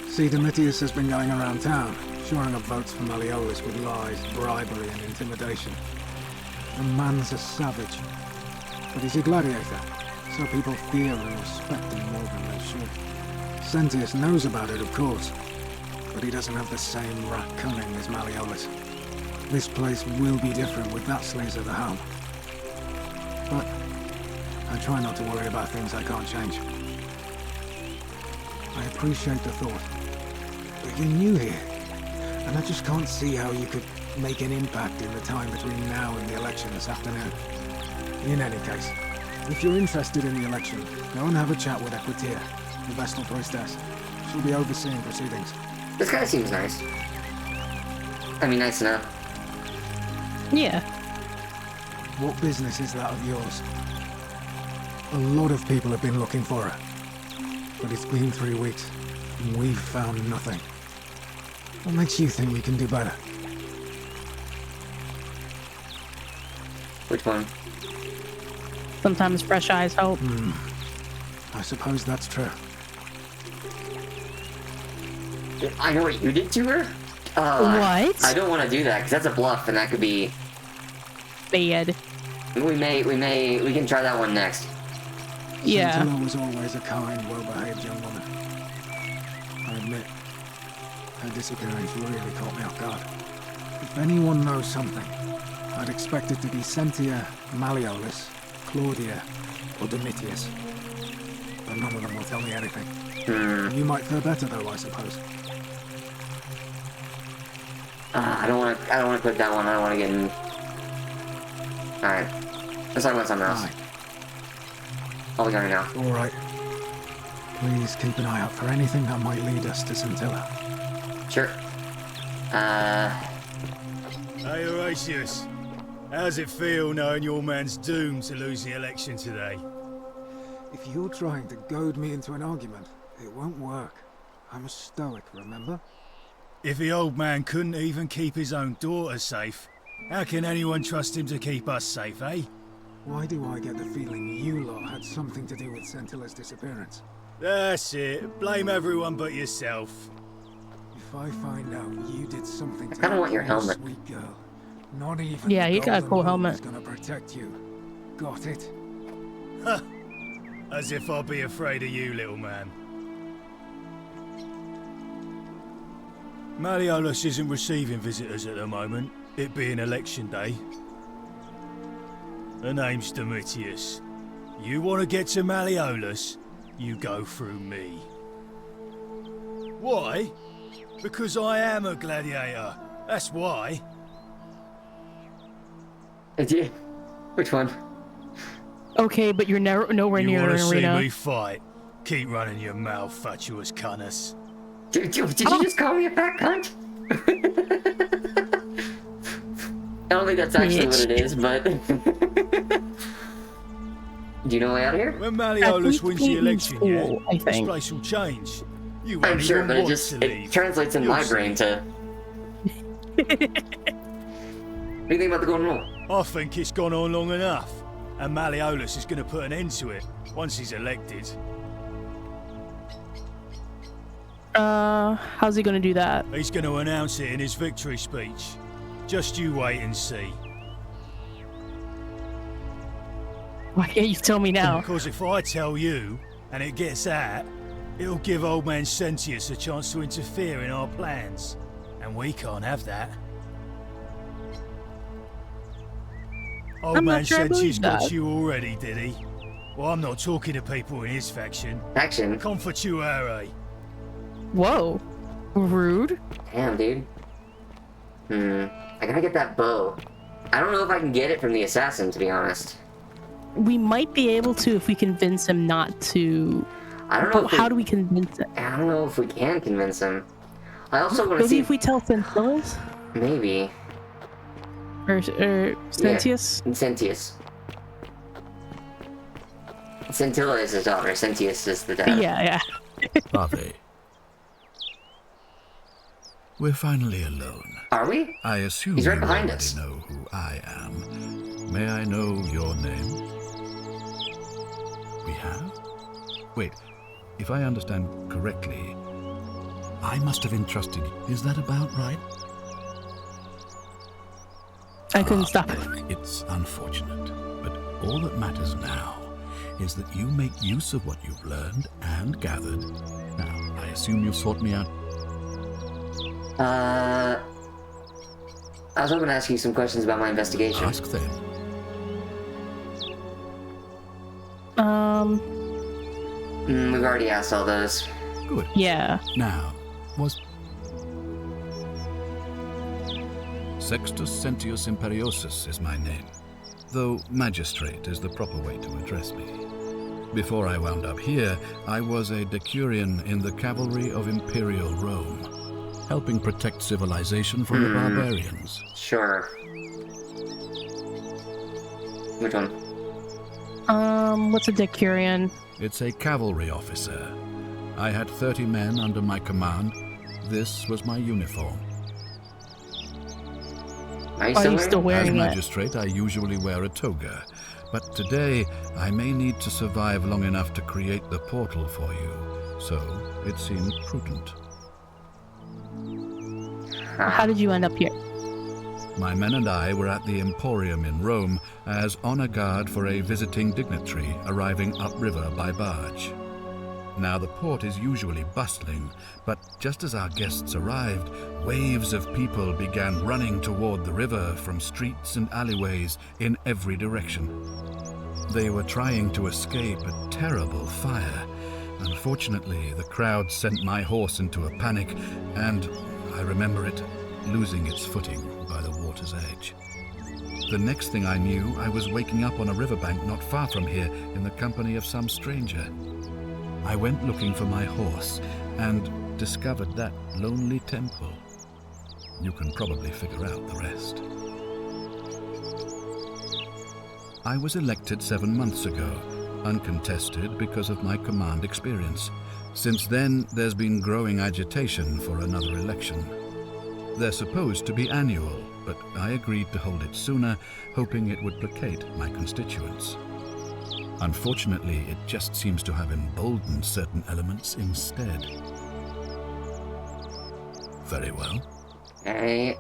See, Domitius has been going around town, shoring up votes for Malleolus with lies, bribery, and intimidation. The man's a savage, but he's a gladiator, so people fear and respect him more than they should. Sentius knows about it, of course, but he doesn't have the same rat cunning as Malleolus. This place will be different with that sleaze at the helm. But I try not to worry about things I can't change. I appreciate the thought, but you're new here, and I just can't see how you could make an impact in the time between now and the election this afternoon. In any case, if you're interested in the election, go and have a chat with Equitia, the Vestal Priestess. She'll be overseeing proceedings. This guy seems nice. I mean, nice enough. Yeah. What business is that of yours? A lot of people have been looking for her. But it's been 3 weeks, and we've found nothing. What makes you think we can do better? Which one? Sometimes fresh eyes help. I suppose that's true. I know what you did to her? What? I don't want to do that, because that's a bluff, and that could be... bad. We can try that one next. Yeah. Scintilla was always a kind, well-behaved young woman. I admit, her disappearance really caught me off guard. If anyone knows something, I'd expect it to be Sentia, Malleolus, Claudia, or Domitius. But none of them will tell me anything. You might fare better, though, I suppose. I don't want to click that one. I don't want to get in. Alright. Let's talk about something else. I'll be going now. Alright. Please keep an eye out for anything that might lead us to Scintilla. Sure. Hey, Horatius. How's it feel knowing your man's doomed to lose the election today? If you're trying to goad me into an argument, it won't work. I'm a stoic, remember? If the old man couldn't even keep his own daughter safe, how can anyone trust him to keep us safe, eh? Why do I get the feeling you lot had something to do with Scintilla's disappearance? That's it. Blame everyone but yourself. If I find out you did something to I kinda want your that helmet. sweet girl, not even Yeah, the you got a Golden cool Rule helmet. is gonna protect you. Got it? Huh. As if I'd be afraid of you, little man. Malleolus isn't receiving visitors at the moment, it being election day. Her name's Domitius. You want to get to Malleolus, you go through me. Why? Because I am a gladiator. That's why. Which one? Okay, but you're nowhere You near want an to see arena. me fight? Keep running your mouth, fatuous cunners. Did you just call me a fat cunt? I don't think that's actually what it is, but... Do you know a way out of here? When Malleolus wins the election, school, I this think. place will change. You I'm won't sure, even but it want just to it leave. translates in You'll my see. brain to... What do you think about the Golden Rule? I think it's gone on long enough, and Malleolus is going to put an end to it once he's elected. How's he gonna do that? He's going to announce it in his victory speech. Just you wait and see. Why can't you tell me now? Because if I tell you, and it gets out, it'll give old man Sentius a chance to interfere in our plans. And we can't have that. Old I'm not man sure I believe Sentius got that. you already, did he? Well, I'm not talking to people in his faction. Faction? Confatuare. Whoa. Rude. Damn, dude. I gotta get that bow. I don't know if I can get it from the assassin, to be honest. We might be able to if we convince him not to. I don't know. But how do we convince him? I don't know if we can convince him. I also want to Maybe see if we tell Sentius? Maybe. Or Sentius? Yeah, Sentius. Scintilla is his daughter. Sentius is the dad. Yeah. Ave. We're finally alone. Are we? I assume He's right you behind already us. know who I am. May I know your name? We have? Wait, if I understand correctly, I must have entrusted you. Is that about right? I couldn't stop it. It's unfortunate, but all that matters now is that you make use of what you've learned and gathered. Now, I assume you've sought me out. I was hoping to ask you some questions about my investigation. Ask them. We've already asked all those. Good. Yeah. Now, was Sextus Sentius Imperiosus is my name, though magistrate is the proper way to address me. Before I wound up here, I was a decurion in the cavalry of Imperial Rome, helping protect civilization from the barbarians. Sure. Which one? What's a decurion? It's a cavalry officer. I had 30 men under my command. This was my uniform. Are you still As wearing it? magistrate, I usually wear a toga, but today I may need to survive long enough to create the portal for you, so it seemed prudent. How did you end up here? My men and I were at the Emporium in Rome as honor guard for a visiting dignitary arriving upriver by barge. Now the port is usually bustling, but just as our guests arrived, waves of people began running toward the river from streets and alleyways in every direction. They were trying to escape a terrible fire. Unfortunately, the crowd sent my horse into a panic, and I remember it losing its footing by the water's edge. The next thing I knew, I was waking up on a riverbank not far from here in the company of some stranger. I went looking for my horse and discovered that lonely temple. You can probably figure out the rest. I was elected 7 months ago, uncontested because of my command experience. Since then, there's been growing agitation for another election. They're supposed to be annual, but I agreed to hold it sooner, hoping it would placate my constituents. Unfortunately, it just seems to have emboldened certain elements instead. Very well. Hey,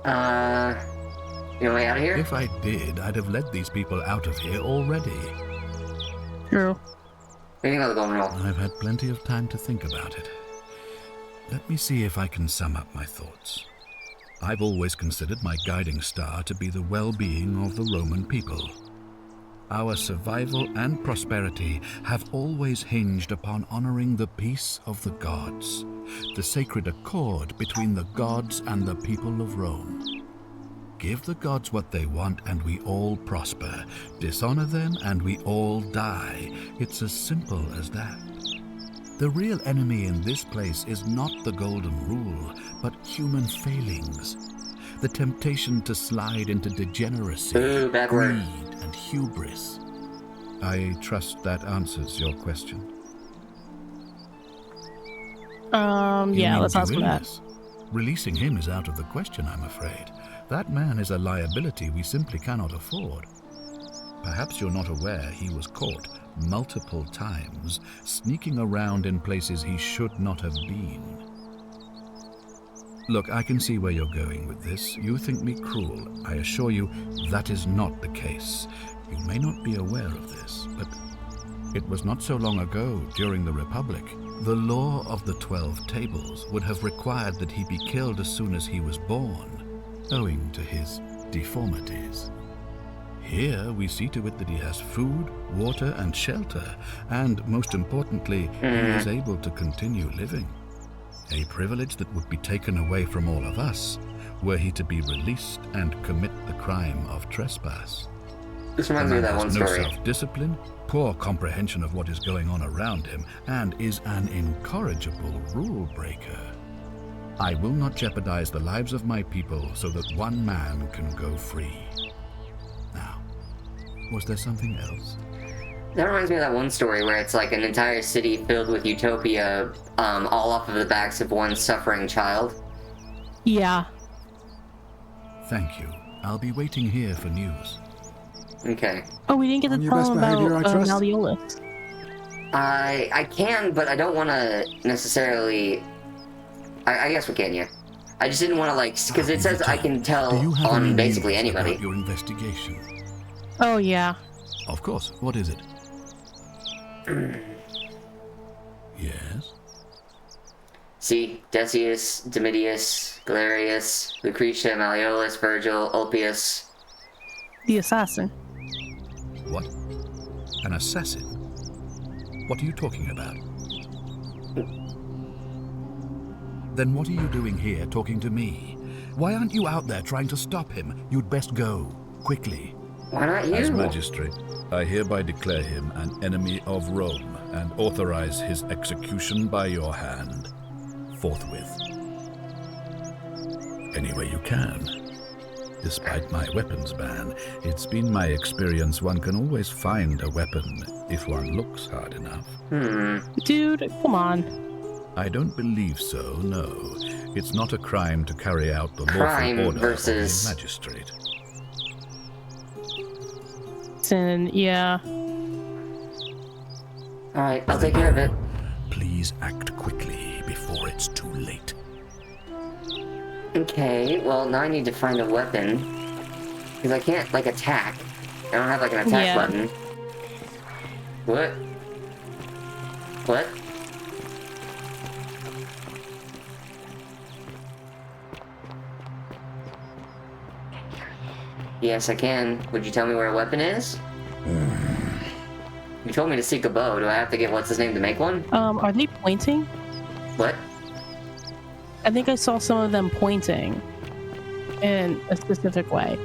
you way out of here? If I did, I'd have led these people out of here already. True. What do you think about the golden rule? I've had plenty of time to think about it. Let me see if I can sum up my thoughts. I've always considered my guiding star to be the well-being of the Roman people. Our survival and prosperity have always hinged upon honoring the peace of the gods, the sacred accord between the gods and the people of Rome. Give the gods what they want and we all prosper. Dishonor them and we all die. It's as simple as that. The real enemy in this place is not the golden rule, but human failings. The temptation to slide into degeneracy, greed, and hubris. I trust that answers your question. Yeah, let's ask him that. Releasing him is out of the question, I'm afraid. That man is a liability we simply cannot afford. Perhaps you're not aware he was caught multiple times, sneaking around in places he should not have been. Look, I can see where you're going with this. You think me cruel. I assure you that is not the case. You may not be aware of this, but it was not so long ago, during the Republic, the law of the 12 tables would have required that he be killed as soon as he was born, owing to his deformities. Here, we see to it that he has food, water, and shelter, and, most importantly, he is able to continue living. A privilege that would be taken away from all of us, were he to be released and commit the crime of trespass. This The reminds me of man that one has no story. self-discipline, poor comprehension of what is going on around him, and is an incorrigible rule breaker. I will not jeopardize the lives of my people so that one man can go free. Now, was there something else? That reminds me of that one story where it's like an entire city filled with utopia, all off of the backs of one suffering child. Yeah. Thank you. I'll be waiting here for news. Okay. Oh, we didn't get to tell him about Malleolus. I can, but I don't want to necessarily... I guess we can, yeah. I just didn't want to, like... Because it says I can tell on basically anybody. About your investigation? Oh, yeah. Of course. What is it? Yes? See, Decius, Domitius, Galerius, Lucretia, Malleolus, Virgil, Ulpius. The assassin. What? An assassin? What are you talking about? Then what are you doing here talking to me? Why aren't you out there trying to stop him? You'd best go. Quickly. Why not you? As magistrate, I hereby declare him an enemy of Rome and authorize his execution by your hand. Forthwith. Any way you can. Despite my weapons ban, it's been my experience one can always find a weapon if one looks hard enough. Dude, come on. I don't believe so, no. It's not a crime to carry out the Crime lawful order versus- of a magistrate. Sin, yeah. Alright, I'll take care of it. Please act quickly before it's too late. Okay, well, now I need to find a weapon. Because I can't, like, attack. I don't have, like, an attack button. What? What? Yes, I can. Would you tell me where a weapon is? You told me to seek a bow. Do I have to get what's-his-name to make one? Are they pointing? What? I think I saw some of them pointing in a specific way.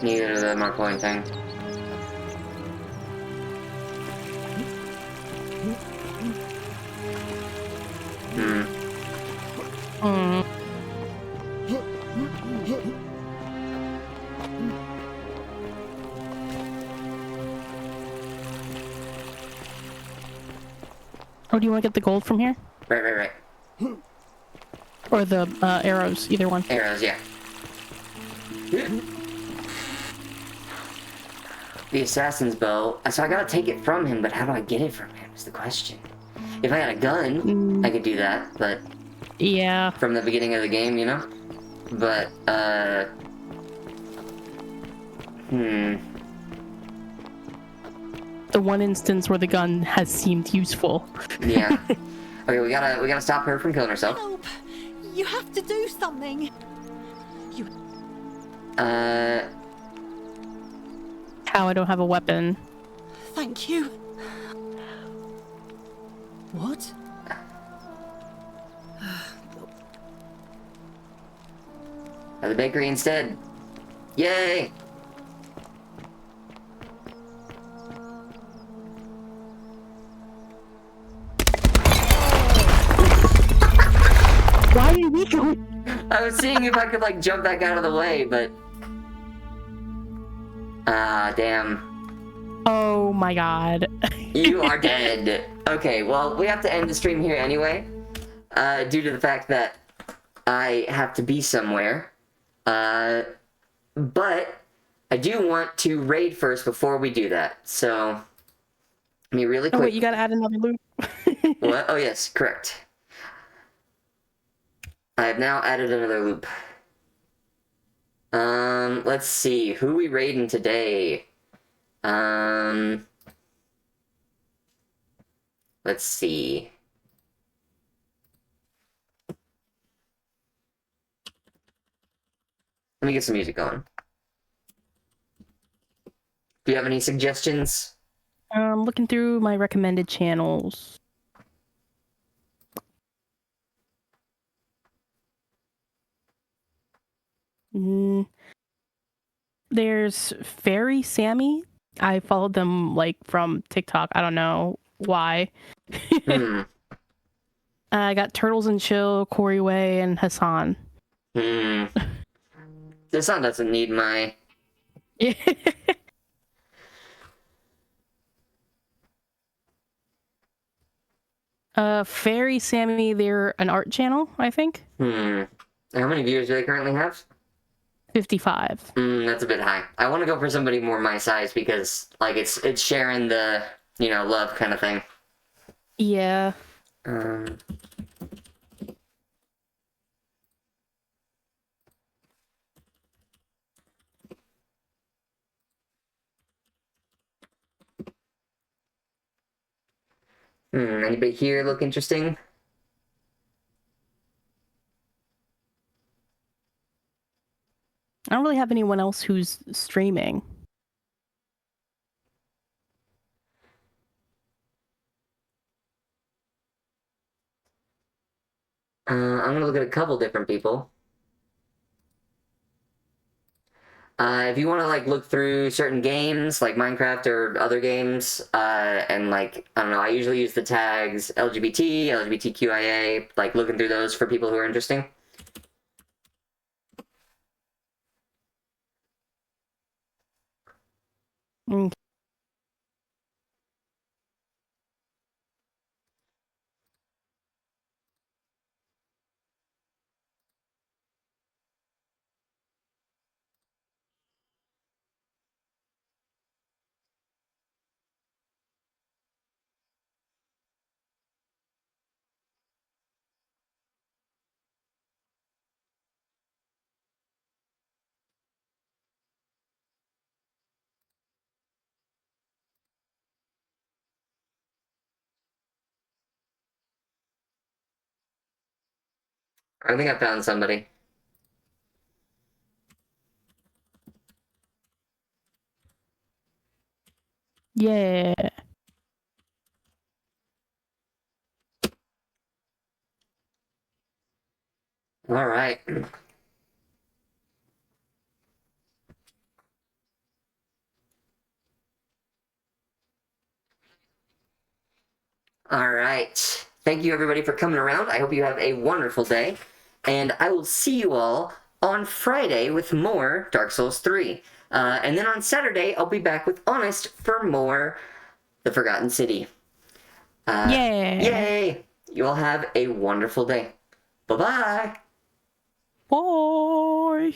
Neither of them are pointing. Oh, do you want to get the gold from here? Right. Or the arrows, either one. Arrows, yeah. The assassin's bow. So I gotta take it from him, but how do I get it from him is the question. If I had a gun, I could do that, but... Yeah. From the beginning of the game, you know? But, The one instance where the gun has seemed useful. Yeah. Okay, we gotta stop her from killing herself. Help! You have to do something. How I don't have a weapon. Thank you. What? At the bakery instead. Yay! Why are we going? I was seeing if I could, like, jump back out of the way, but... Ah, damn. Oh my god. You are dead. Okay, well, we have to end the stream here anyway. Due to the fact that I have to be somewhere. But I do want to raid first before we do that. So, let me really quick. Oh wait, you gotta add another loop. What? Oh yes, correct. I have now added another loop. Let's see. Who we raiding today? Let's see. Let me get some music going. Do you have any suggestions? Looking through my recommended channels. There's Fairy Sammy. I followed them like from TikTok. I don't know why. I got Turtles and Chill, Corey Way, and Hassan. Hassan doesn't need my... Fairy Sammy, they're an art channel, I think. How many viewers do they currently have? 55. That's a bit high. I want to go for somebody more my size because, like, it's sharing the, love kind of thing. Yeah. Anybody here look interesting? I don't really have anyone else who's streaming. I'm gonna look at a couple different people. If you want to like look through certain games like Minecraft or other games, and like I don't know, I usually use the tags LGBT, LGBTQIA, like looking through those for people who are interesting. I think I found somebody. Yeah. All right. All right. Thank you everybody for coming around. I hope you have a wonderful day. And I will see you all on Friday with more Dark Souls 3. And then on Saturday, I'll be back with Honest for more The Forgotten City. Yay! Yay! You all have a wonderful day. Bye-bye! Bye!